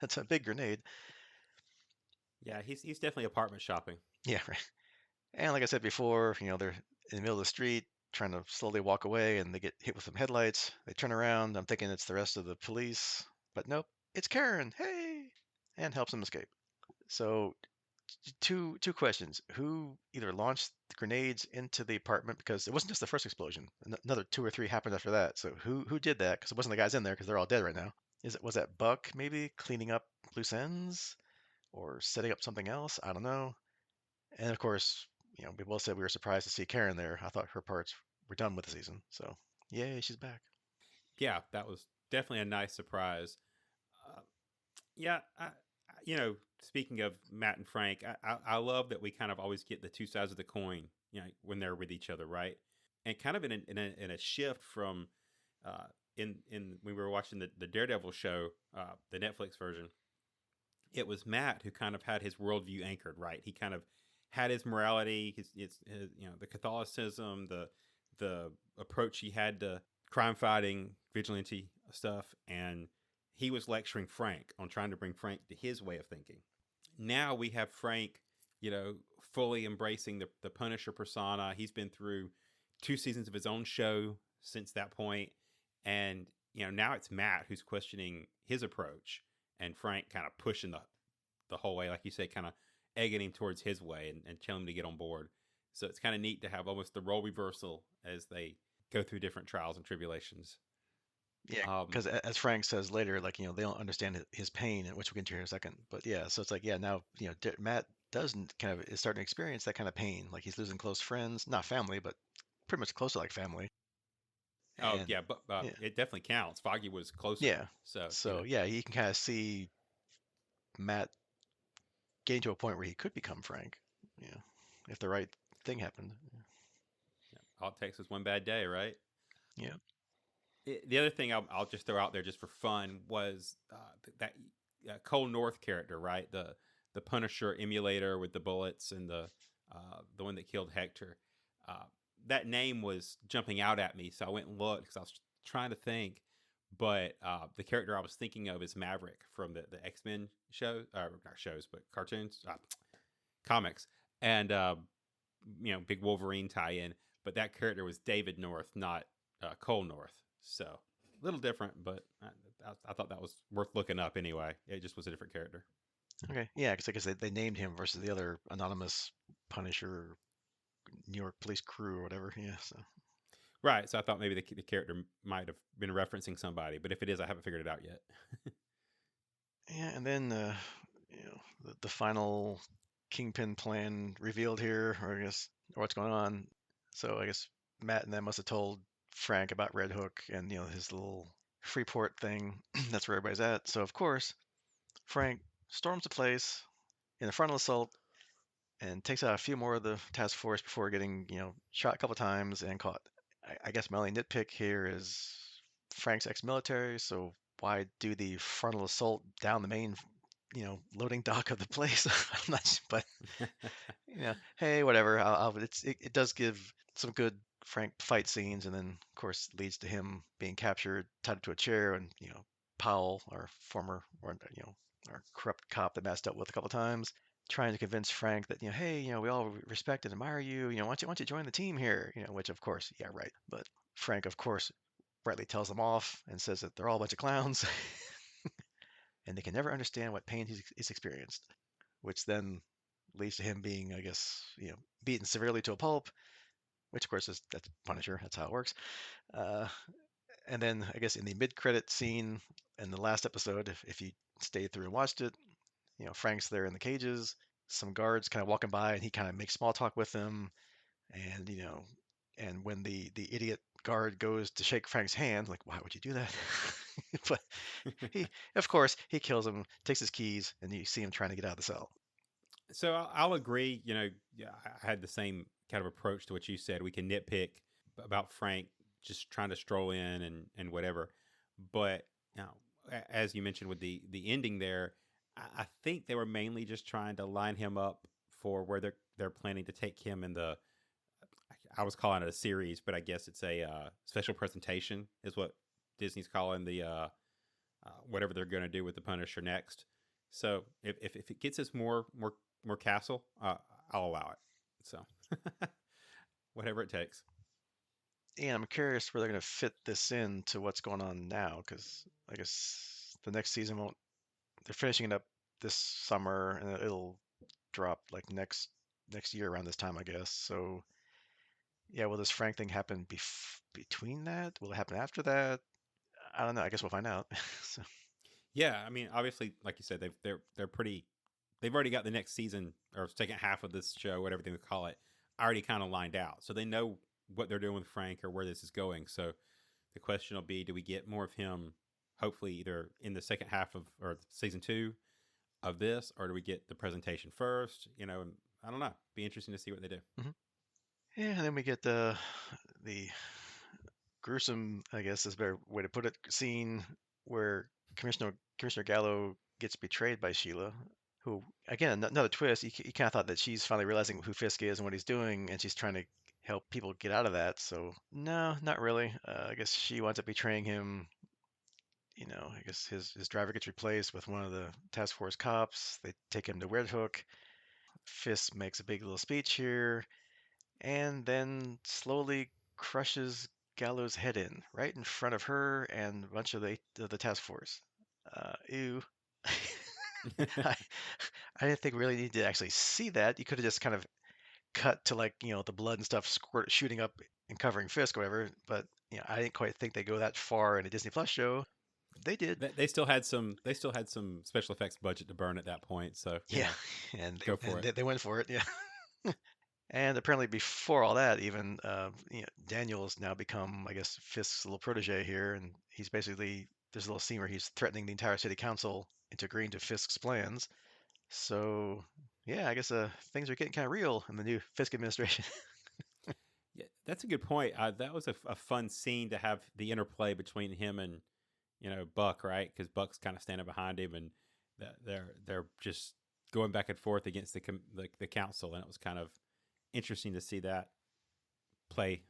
It's a big grenade. Yeah, he's definitely apartment shopping. Yeah, right. And like I said before, they're in the middle of the street trying to slowly walk away, and they get hit with some headlights. They turn around. I'm thinking it's the rest of the police, but nope, it's Karen. Hey, and helps them escape. So two questions: who either launched the grenades into the apartment, because it wasn't just the first explosion; another two or three happened after that. So who did that? Because it wasn't the guys in there, because they're all dead right now. Was that Buck maybe cleaning up loose ends or setting up something else? I don't know. And of course, we both said we were surprised to see Karen there. I thought her parts were done with the season. So yay, she's back. Yeah, that was definitely a nice surprise. Uh, yeah, speaking of Matt and Frank, I love that we kind of always get the two sides of the coin, when they're with each other, right? And kind of in a shift from in when we were watching the Daredevil show, the Netflix version, it was Matt who kind of had his worldview anchored, right? He kind of had his morality, his the Catholicism, the approach he had to crime fighting, vigilante stuff, and he was lecturing Frank on trying to bring Frank to his way of thinking. Now we have Frank, fully embracing the Punisher persona. He's been through 2 seasons of his own show since that point, and now it's Matt who's questioning his approach, and Frank kind of pushing the whole way, like you say, kind of egging him towards his way and telling him to get on board. So it's kind of neat to have almost the role reversal as they go through different trials and tribulations. Yeah, Um, because as Frank says later, like, they don't understand his pain, which we'll get to here in a second. But yeah, so it's like, yeah, now, Matt doesn't kind of is starting to experience that kind of pain. Like he's losing close friends, not family, but pretty much close to like family. oh And yeah, but yeah, it definitely counts. Foggy was closer, yeah. so So yeah, you can kind of see Matt getting to a point where he could become Frank, if the right thing happened. yeah, all it takes is one bad day, right? Yeah. The other thing I'll just throw out there just for fun was that Cole North character, right? The Punisher emulator with the bullets and the one that killed Hector. Uh, that name was jumping out at me, so I went and looked because I was trying to think. But the character I was thinking of is Maverick from the X-Men show, not shows, but cartoons, comics, and big Wolverine tie-in. But that character was David North, not Cole North. So a little different, but I thought that was worth looking up anyway. It just was a different character. Okay. Yeah, because I guess they named him versus the other anonymous Punisher New York police crew or whatever. Yeah. So Right. So I thought maybe the character might have been referencing somebody, but if it is, I haven't figured it out yet. yeah, and then the final Kingpin plan revealed here, or I guess, or what's going on. So I guess Matt and them must have told Frank about Red Hook and his little Freeport thing. That's where everybody's at. So of course Frank storms the place in a frontal assault and takes out a few more of the task force before getting shot a couple times and caught. I guess my only nitpick here is Frank's ex-military, so why do the frontal assault down the main loading dock of the place? I'm not, but hey, whatever. It does give some good Frank fight scenes, and then of course leads to him being captured, tied to a chair, and Powell, our former, or our corrupt cop that messed up with a couple times, trying to convince Frank that hey, we all respect and admire you. Why don't you join the team here? Which of course, yeah, right. But Frank, of course, rightly tells them off and says that they're all a bunch of clowns and they can never understand what pain he's experienced, which then leads to him being, I guess, beaten severely to a pulp, which of course that's Punisher. That's how it works. Uh, and then I guess in the mid-credit scene in the last episode, if you stayed through and watched it, Frank's there in the cages. Some guards kind of walking by, and he kind of makes small talk with them. And and when the idiot guard goes to shake Frank's hand, like, why would you do that? But he, of course, he kills him, takes his keys, and you see him trying to get out of the cell. So I'll agree. Yeah, I had the same kind of approach to what you said. We can nitpick about Frank just trying to stroll in and whatever, but as you mentioned with the ending there, I think they were mainly just trying to line him up for where they're planning to take him in the. I was calling it a series, but I guess it's a special presentation is what Disney's calling the whatever they're going to do with the Punisher next. So if it gets us more castle, I'll allow it. So whatever it takes. And I'm curious where they're going to fit this in to what's going on now, because I guess the next season won't. They're finishing it up this summer, and it'll drop like next year around this time, I guess. So yeah, will this Frank thing happen between that? Will it happen after that? I don't know. I guess we'll find out. So, Yeah, I mean, obviously, like you said, they're pretty. They've already got the next season or second half of this show, whatever they call it, already kind of lined out. So they know what they're doing with Frank or where this is going. So the question will be: do we get more of him? Hopefully, either in the second half of or season 2 of this, or do we get the presentation first? And I don't know. Be interesting to see what they do. mhm. Yeah, and then we get the gruesome, I guess is a better way to put it, scene where Commissioner Gallo gets betrayed by Sheila, who again another twist. You kind of thought that she's finally realizing who Fisk is and what he's doing, and she's trying to help people get out of that. So no, not really. I guess she winds up betraying him. I guess his driver gets replaced with one of the task force cops. They take him to Red Hook. Fisk makes a big little speech here, and then slowly crushes Gallo's head in right in front of her and a bunch of the task force. Ew. I, I didn't think we really needed to actually see that. You could have just kind of cut to like the blood and stuff shooting up and covering Fisk or whatever. But I didn't quite think they go that far in a Disney Plus show. They did. They still had some. They still had some special effects budget to burn at that point. So Yeah, and go for it. they went for it. Yeah. And apparently, before all that, even Daniel's now become, I guess, Fisk's little protege here, and he's basically there's a little scene where he's threatening the entire city council into agreeing to Fisk's plans. So, yeah, I guess things are getting kind of real in the new Fisk administration. Yeah, that's a good point. That was a fun scene to have the interplay between him and Buck, right? Because Buck's kind of standing behind him, and they're just going back and forth against the council, and it was kind of interesting to see that play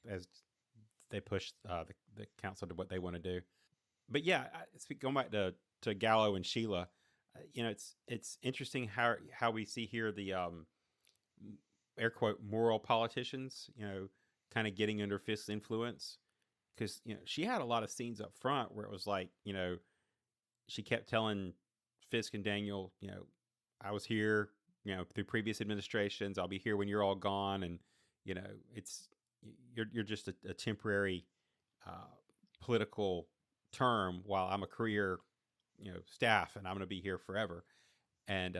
as they push the council to what they want to do. But yeah, going back to Gallo and Sheila, it's interesting how we see here the air quote moral politicians, kind of getting under Fisk's influence, because she had a lot of scenes up front where it was like she kept telling Fisk and Daniel, I was here, through previous administrations. I'll be here when you're all gone, and it's you're just a temporary political term while I'm a career staff, and I'm going to be here forever. And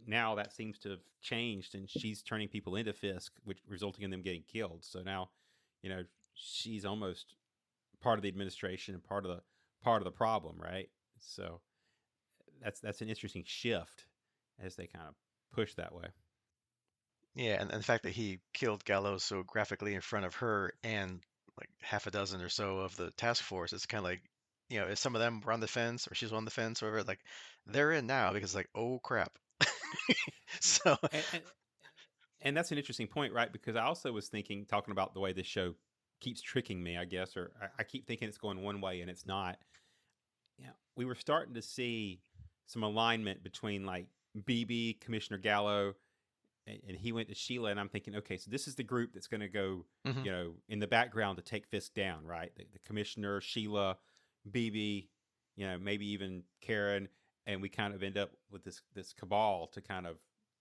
now that seems to have changed, and she's turning people into Fisk, which resulting in them getting killed. So now, she's almost part of the administration and part of the problem, right? So that's an interesting shift as they kind of push that way. Yeah, and the fact that he killed Gallo so graphically in front of her and like half a dozen or so of the task force, it's kind of like, if some of them were on the fence or she's on the fence or whatever, like they're in now because like, oh crap. So, And, and and that's an interesting point, right? Because I also was thinking, talking about the way this show keeps tricking me, I guess, or I keep thinking it's going one way and it's not. we were starting to see some alignment between like BB, Commissioner Gallo, and he went to Sheila, and I'm thinking, okay, so this is the group that's going to go, Hmm. in the background to take Fisk down, right? The Commissioner, Sheila, BB, maybe even Karen, and we kind of end up with this cabal to kind of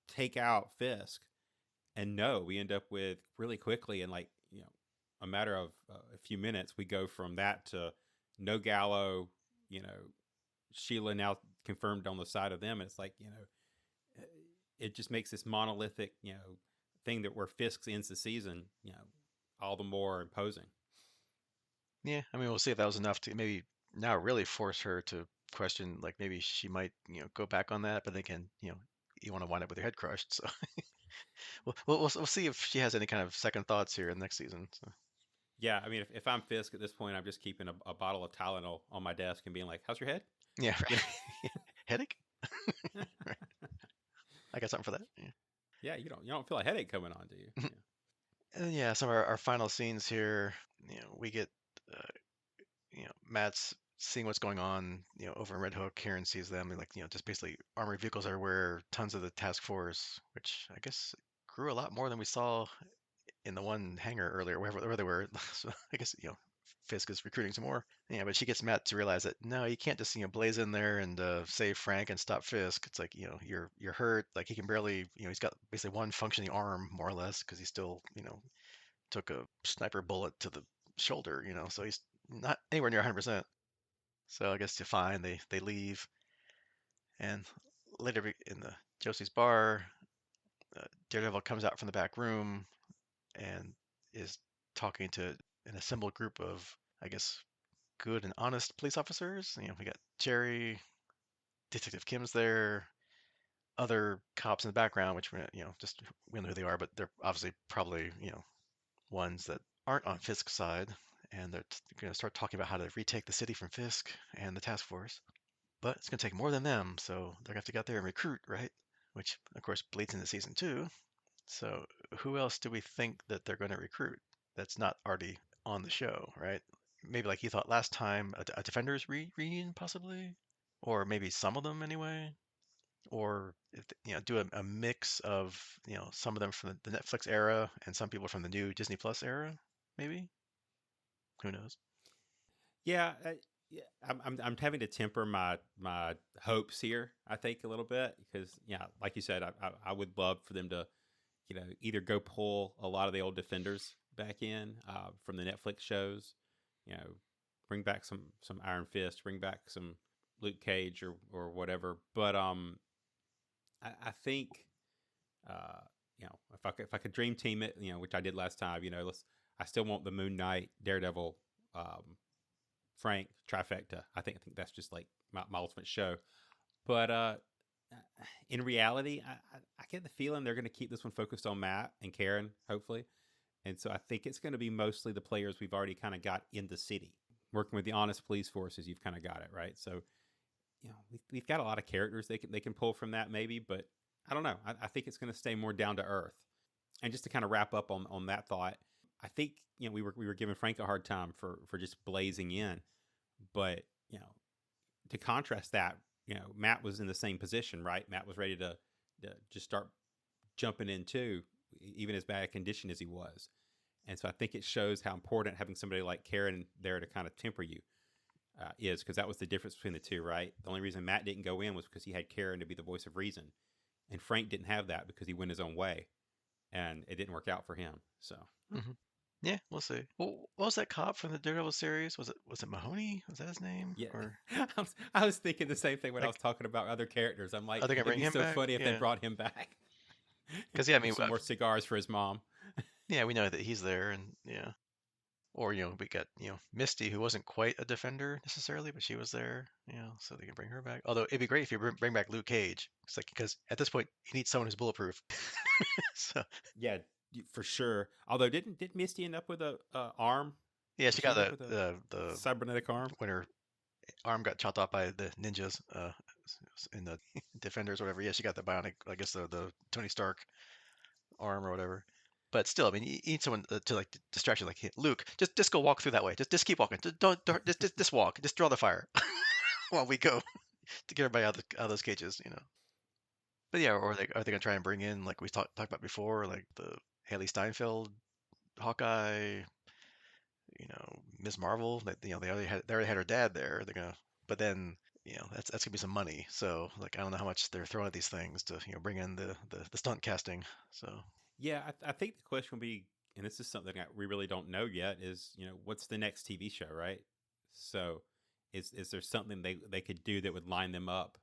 take out Fisk. And no, we end up with really quickly, in like a matter of a few minutes, we go from that to no Gallo, you know, Sheila now confirmed on the side of them. And it's like, it just makes this monolithic, thing that where Fisk ends the season, all the more imposing. Yeah, I mean, we'll see if that was enough to maybe now really force her to question, like maybe she might, go back on that, but then again, you want to wind up with your head crushed. So we'll see if she has any kind of second thoughts here in the next season. So Yeah, I mean, if I'm Fisk at this point, I'm just keeping a bottle of Tylenol on my desk and being like, "How's your head?" yeah, You right. Headache? Right. I got something for that. Yeah. yeah, you don't feel a headache coming on, do you? Yeah. And yeah, some of our final scenes here, we get, uh, Matt's seeing what's going on, over in Red Hook. Karen sees them, and like, just basically armored vehicles everywhere, tons of the task force, which I guess grew a lot more than we saw in the one hangar earlier, wherever they were. So I guess, Fisk is recruiting some more. Yeah, but she gets Matt to realize that no, you can't just, blaze in there and save Frank and stop Fisk. It's like, you're hurt. Like he can barely, he's got basically one functioning arm more or less because he still, took a sniper bullet to the shoulder, so he's not anywhere near 100%. So I guess to fine, they leave, and later in the Josie's bar, Daredevil comes out from the back room and is talking to an assembled group of, I guess, good and honest police officers. We got Jerry, Detective Kim's there, other cops in the background, which just we don't know who they are, but they're obviously probably ones that aren't on Fisk's side, and they're going to start talking about how to retake the city from Fisk and the task force. But it's going to take more than them, so they're going to have to get out there and recruit, right? Which, of course, bleeds into season two. So who else do we think that they're going to recruit that's not already on the show, right? Maybe like you thought last time, a Defenders reunion possibly, or maybe some of them anyway, or do a mix of some of them from the Netflix era and some people from the new Disney Plus era, maybe. Who knows? Yeah, yeah. I'm having to temper my hopes here. I think a little bit because yeah, like you said, I would love for them to either go pull a lot of the old Defenders back in from the Netflix shows, you know, bring back some Iron Fist, bring back some Luke Cage or whatever. But I think uh, if I could dream team it, which I did last time, I still want the Moon Knight, Daredevil, um, Frank trifecta. I think that's just like my ultimate show. But in reality, I get the feeling they're going to keep this one focused on Matt and Karen, hopefully. And so I think it's going to be mostly the players we've already kind of got in the city. Working with the honest police forces, you've kind of got it, right? So, we've got a lot of characters they can pull from that maybe, but I don't know. I think it's going to stay more down to earth. And just to kind of wrap up on that thought, I think we were giving Frank a hard time for just blazing in, but to contrast that, Matt was in the same position, right? Matt was ready to just start jumping in too, even as bad a condition as he was. And so I think it shows how important having somebody like Karen there to kind of temper you is, because that was the difference between the two, right? The only reason Matt didn't go in was because he had Karen to be the voice of reason, and Frank didn't have that because he went his own way, and it didn't work out for him. So Hmm. Yeah, we'll see. Well, what was that cop from the Daredevil series? Was it Mahoney? Was that his name? yeah, Or I was thinking the same thing when I was like, talking about other characters. I'm like, are they gonna it'd bring be him so back? funny if they Yeah, brought him back because yeah, I for mean, some more cigars for his mom. yeah, we know that he's there, and yeah, or we got Misty, who wasn't quite a defender necessarily, but she was there, so they can bring her back. Although it'd be great if you bring back Luke Cage. It's like because at this point you need someone who's bulletproof. So Yeah, for sure. Although did Misty end up with a arm? yeah, Did she she got end up with a the cybernetic arm? when her arm got chopped off by the ninjas in the Defenders, or whatever. Yeah, she got the bionic, I guess the Tony Stark arm or whatever. But still, I mean, you need someone to like distract you. Like, "Hey, Luke, just go walk through that way. Just keep walking. Just don't just walk. Just draw the fire." while we go to get everybody out of those cages, But yeah, or are they gonna try and bring in like we talked about before, like the Haley Steinfeld, Hawkeye, Ms. Marvel? That they already had her dad there. They're gonna, but then that's gonna be some money. So like I don't know how much they're throwing at these things to bring in the stunt casting. So Yeah, I think the question will be, and this is something we really don't know yet, is what's the next TV show, right? So, is there something they could do that would line them up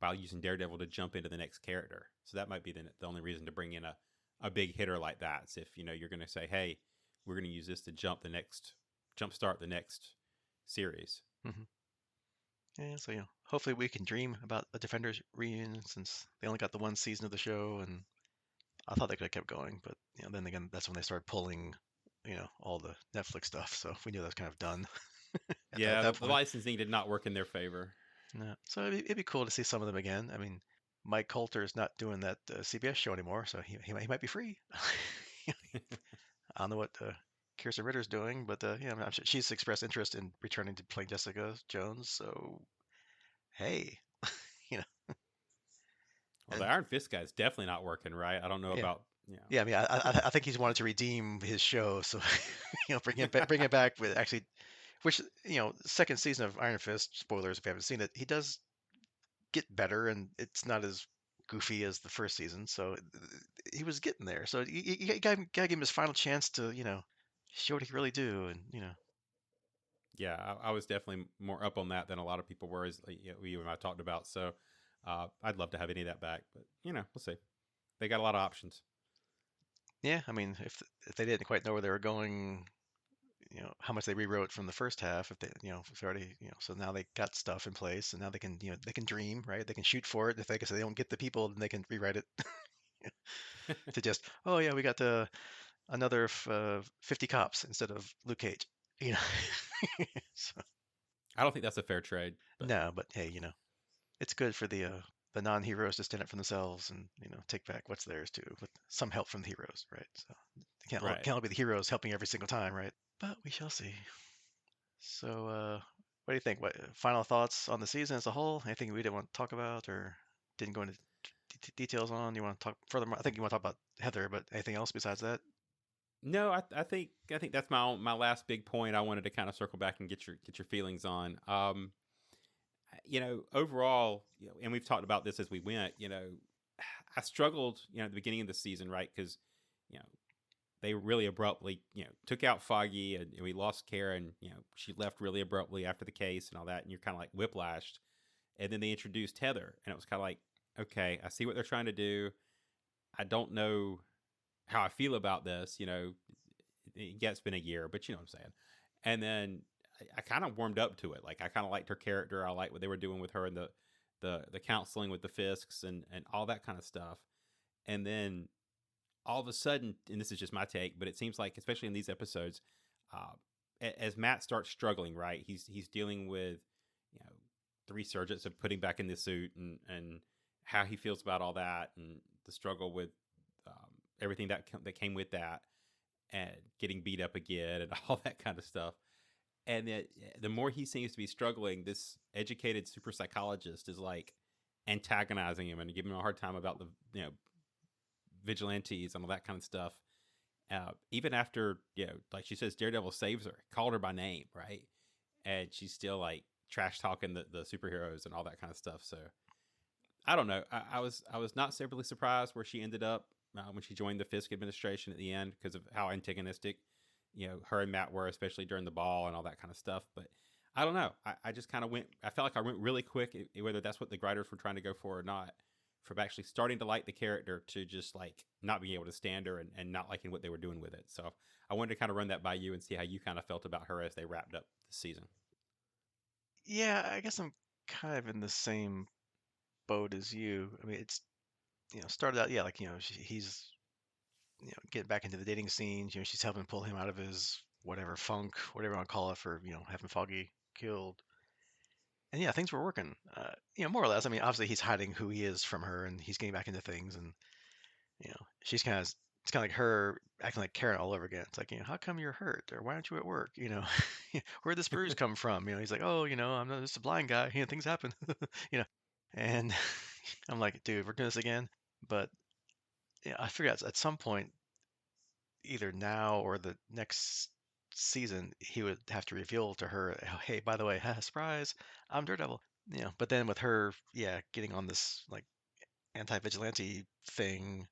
by using Daredevil to jump into the next character? So that might be the only reason to bring in a big hitter like that. Is if you're going to say, hey, we're going to use this to jumpstart the next series. hmm yeah, so hopefully we can dream about a Defenders reunion since they only got the one season of the show, and I thought they could have kept going, but then again, that's when they started pulling, all the Netflix stuff. So we knew that was kind of done at Yeah, that the point. licensing did not work in their favor. Yeah. So it'd be cool to see some of them again. I mean, Mike Coulter is not doing that CBS show anymore, so he might be free. I don't know what Kirsten Ritter's doing, but yeah, I'm sure she's expressed interest in returning to playing Jessica Jones. So hey, you know, Well, the and Iron Fist guy is definitely not working right. I don't know yeah, about yeah. I mean, I think he's wanted to redeem his show, so bring it back with actually, which second season of Iron Fist. Spoilers if you haven't seen it. He does get better, and it's not as goofy as the first season. So he was getting there. So you gotta give him his final chance to show what he can really do, and yeah, I was definitely more up on that than a lot of people were, as you and I talked about. So I'd love to have any of that back, but we'll see. They got a lot of options. yeah. I mean, if they didn't quite know where they were going, how much they rewrote from the first half, if they if it's already so now they got stuff in place, and now they can dream, right? They can shoot for it. If they say they don't get the people, then they can rewrite it to just, oh yeah, we got another 50 cops instead of Luke Cage. You know, so, I don't think that's a fair trade, but no, but hey, it's good for the non-heroes to stand up for themselves and take back what's theirs too, with some help from the heroes, right? So it right. can't all be the heroes helping every single time, right? But we shall see. So, what do you think? What final thoughts on the season as a whole? Anything we didn't want to talk about or didn't go into details on? You want to talk furthermore? I think you want to talk about Heather, but anything else besides that? No, I think that's my last big point. I wanted to kind of circle back and get your feelings on. Overall, and we've talked about this as we went. I struggled, at the beginning of the season, right? Because you know they really abruptly, took out Foggy, and we lost Karen. She left really abruptly after the case and all that, and you're kind of like whiplashed. And then they introduced Heather, and it was kind of like, okay, I see what they're trying to do. I don't know how I feel about this. Yeah, it's been a year, but you know what I'm saying. And then I kind of warmed up to it. Like I kind of liked her character. I liked what they were doing with her and the counseling with the Fisks and all that kind of stuff. And then all of a sudden, and this is just my take, but it seems like, especially in these episodes, uh, as Matt starts struggling, right? He's dealing with you know the resurgence of putting back in the suit and how he feels about all that and the struggle with everything that came with that and getting beat up again and all that kind of stuff. And the more he seems to be struggling, this educated super psychologist is like antagonizing him and giving him a hard time about the vigilantes and all that kind of stuff. Even after like she says, Daredevil saves her, called her by name, right? And she's still like trash talking the superheroes and all that kind of stuff. So I don't know. I was not severely surprised where she ended up when she joined the Fisk administration at the end because of how antagonistic her and Matt were, especially during the ball and all that kind of stuff. But I don't know. I just kind of went. I felt like I went really quick, whether that's what the writers were trying to go for or not. From actually starting to like the character to just like not being able to stand her and not liking what they were doing with it. So I wanted to kind of run that by you and see how you kind of felt about her as they wrapped up the season. Yeah, I guess I'm kind of in the same boat as you. I mean, it's started out, yeah, like he's getting back into the dating scene. She's helping pull him out of his whatever funk, whatever you want to call it, for having Foggy killed. And yeah, things were working, more or less. I mean, obviously he's hiding who he is from her, and he's getting back into things, and she's kind of It's kind of like her acting like Karen all over again. It's like, how come you're hurt, or why aren't you at work? Where'd this bruise come from? He's like, oh, I'm not just a blind guy. Things happen. you know, and I'm like, dude, we're doing this again. But I figure at some point, either now or the next season, he would have to reveal to her, "Oh, hey, by the way, surprise, I'm Daredevil." But then with her, yeah, getting on this like anti-vigilante thing,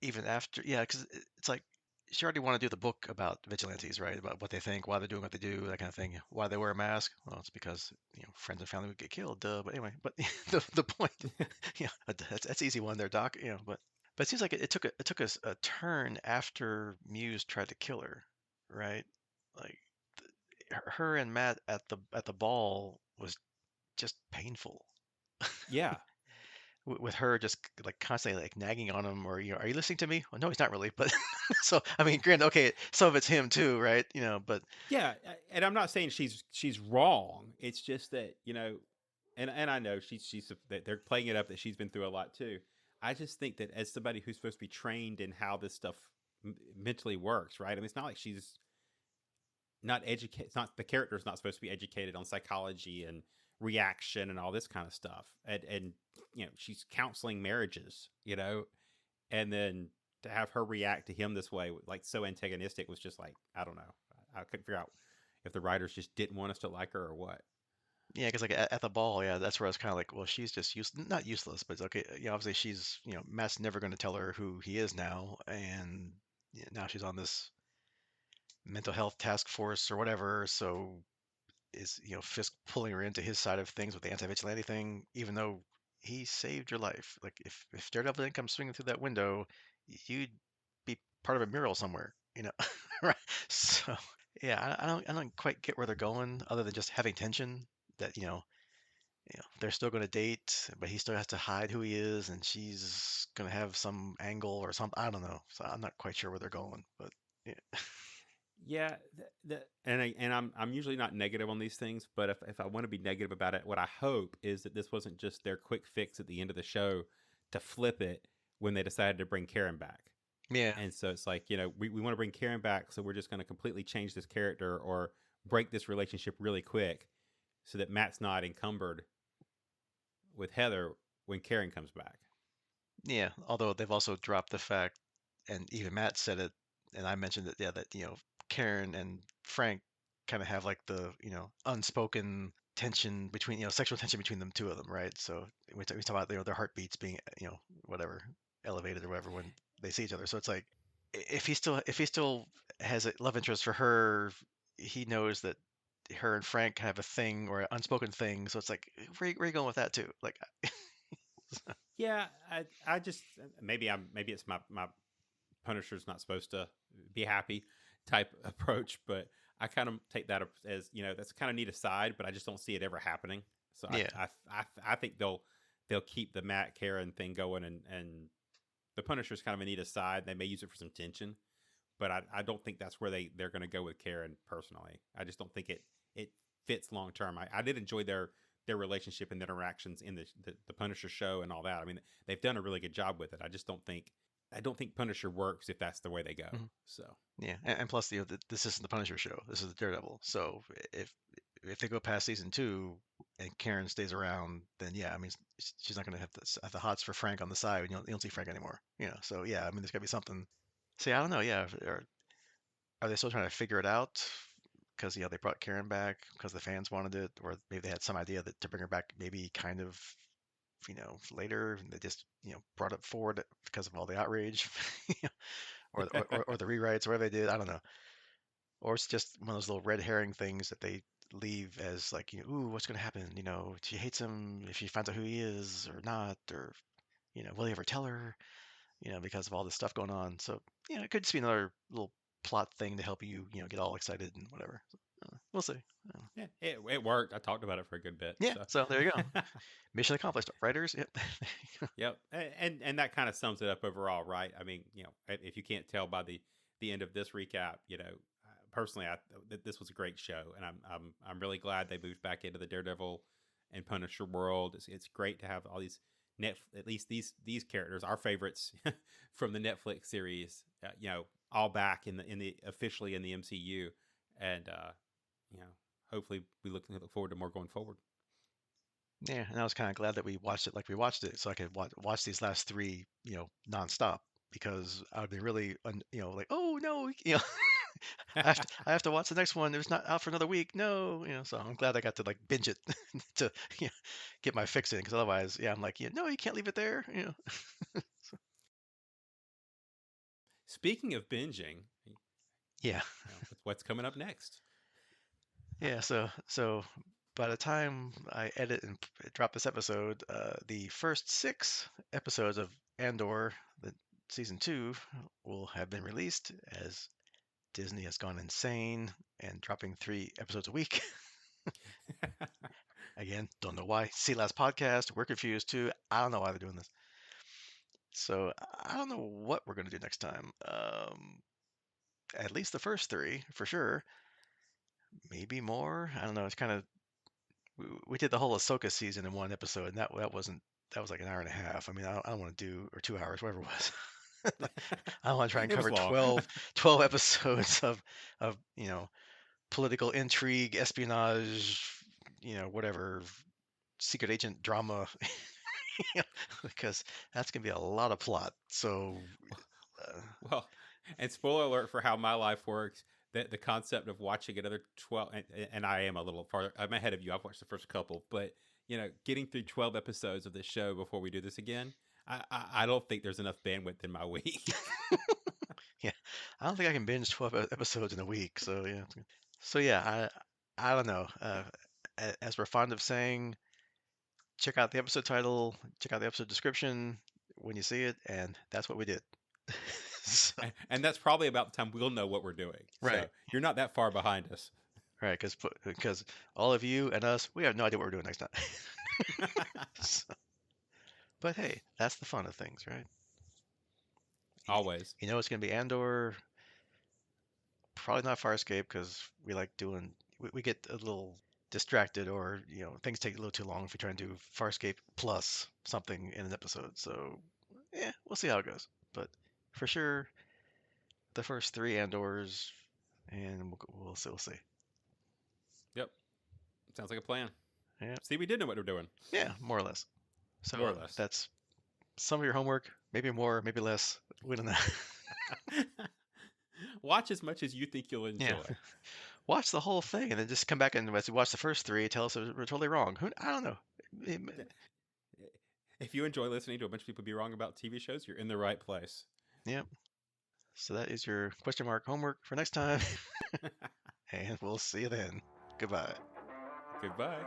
even after, yeah, because it's like she already wanted to do the book about vigilantes, right? About what they think, why they're doing what they do, that kind of thing. Why they wear a mask? Well, it's because friends and family would get killed. Duh. But anyway, but the point, that's easy one there, Doc. But it seems like it took a turn after Muse tried to kill her, right? Like her and Matt at the ball was just painful. Yeah. With her just like constantly like nagging on him, or are you listening to me? Well, no, he's not really, but so I mean, granted, okay, some of it's him too, right? But Yeah, and I'm not saying she's wrong. It's just that and I know she's that they're playing it up that she's been through a lot too. I just think that as somebody who's supposed to be trained in how this stuff mentally works, right? I mean, it's not like she's not educated. It's not the character's not supposed to be educated on psychology and reaction and all this kind of stuff. And she's counseling marriages, and then to have her react to him this way, like so antagonistic, was just like I don't know. I couldn't figure out if the writers just didn't want us to like her or what. yeah, because like at the ball, yeah, that's where I was kind of like, well, she's just not useless, but it's okay. Obviously she's, Matt's never going to tell her who he is now, and now she's on this mental health task force or whatever. So is Fisk pulling her into his side of things with the anti-vigilante thing, even though he saved your life. Like if Daredevil didn't come swinging through that window, you'd be part of a mural somewhere, right? So yeah, I don't quite get where they're going, other than just having tension that they're still going to date, but he still has to hide who he is, and she's going to have some angle or something. I don't know. So I'm not quite sure where they're going, but yeah. Yeah, I'm usually not negative on these things, but if I want to be negative about it, what I hope is that this wasn't just their quick fix at the end of the show to flip it when they decided to bring Karen back. Yeah. And so it's like, we want to bring Karen back, so we're just going to completely change this character or break this relationship really quick so that Matt's not encumbered with Heather when Karen comes back. Yeah, although they've also dropped the fact, and even Matt said it, and I mentioned it, yeah, that Karen and Frank kind of have like the unspoken tension between sexual tension between them two of them, right? So we talk about their heartbeats being whatever elevated or whatever when they see each other. So it's like if he still has a love interest for her, he knows that her and Frank have a thing or an unspoken thing. So it's like where are you going with that too? Like Yeah, I just maybe it's my Punisher's not supposed to be happy type approach, but I kind of take that as that's kind of neat aside, but I just don't see it ever happening. So yeah. I think they'll keep the Matt Karen thing going, and the Punisher's kind of a neat aside. They may use it for some tension, but I don't think that's where they're going to go with Karen personally. I just don't think it fits long term. I did enjoy their relationship and their interactions in the Punisher show and all that. I mean, they've done a really good job with it. I don't think Punisher works if that's the way they go. Mhm. So Yeah, and plus, this isn't the Punisher show. This is the Daredevil. So if if they go past season two and Karen stays around, then yeah, I mean, she's not going to have the hots for Frank on the side. You don't see Frank anymore. So yeah, I mean, there's got to be something. See, I don't know. Yeah, are they still trying to figure it out? Because they brought Karen back because the fans wanted it, or maybe they had some idea that to bring her back, maybe kind of later. And they just brought it forward because of all the outrage, or the rewrites, whatever they did. I don't know. Or it's just one of those little red herring things that they leave as like, ooh, what's going to happen? She hates him if she finds out who he is or not, or will he ever tell her? Because of all this stuff going on. So it could just be another little plot thing to help you, get all excited and whatever. So, we'll see. yeah, it worked. I talked about it for a good bit. Yeah. So So there you go. Mission accomplished. Writers. Yep. yep, and that kind of sums it up overall, right? I mean, if you can't tell by the end of this recap, personally, this was a great show, and I'm really glad they moved back into the Daredevil and Punisher world. It's great to have all these at least these characters, our favorites from the Netflix series, all back in the officially in the MCU, and you know, hopefully we look forward to more going forward. Yeah, and I was kind of glad that we watched it like we watched it, so I could watch these last three, nonstop, because I would be really, like, oh no, I have to watch the next one. It's not out for another week. No, so I'm glad I got to like binge it to, you know, get my fix in, because otherwise, yeah, I'm like, no, you can't leave it there. Speaking of binging, Yeah, what's coming up next? yeah. So by the time I edit and drop this episode, the first 6 episodes of Andor, the season 2, will have been released, as Disney has gone insane and dropping 3 episodes a week. Again, don't know why. See last podcast, we're confused too. I don't know why they're doing this. So I don't know what we're going to do next time. At least the first 3 for sure. Maybe more. I don't know. It's kind of, we did the whole Ahsoka season in one episode, and that was like an hour and a half. I mean, I don't want to do, or 2 hours, whatever it was. Like, I want to try and It was cover long. 12 episodes of political intrigue, espionage, whatever, secret agent drama, because that's gonna be a lot of plot. So, uh, Well, and spoiler alert for how my life works. The concept of watching another 12, and I am a little farther. I'm ahead of you. I've watched the first couple, but getting through 12 episodes of this show before we do this again, I don't think there's enough bandwidth in my week. yeah, I don't think I can binge 12 episodes in a week. So yeah, so yeah, I don't know. As we're fond of saying, check out the episode title, check out the episode description when you see it, and that's what we did. So, And that's probably about the time we'll know what we're doing. right, So you're not that far behind us. right, because all of you and us, we have no idea what we're doing next time. So, but hey, that's the fun of things, right? Always. It's going to be Andor, probably not Farscape, because we get a little distracted, or things take a little too long if we try and do Farscape plus something in an episode. So yeah, we'll see how it goes. But for sure, the first 3 Andors, and we'll see. Yep. Sounds like a plan. Yeah, See, we did know what we're doing, yeah, more or less. more or So less. that's some of your homework, maybe more, maybe less. We don't know. Watch as much as you think you'll Yeah, enjoy. watch the whole thing and then just come back and as you watch the first 3, tell us we're totally wrong. I don't know. If you enjoy listening to a bunch of people be wrong about TV shows, you're in the right place. Yep. So that is your question mark homework for next time, and we'll see you then. Goodbye. Goodbye.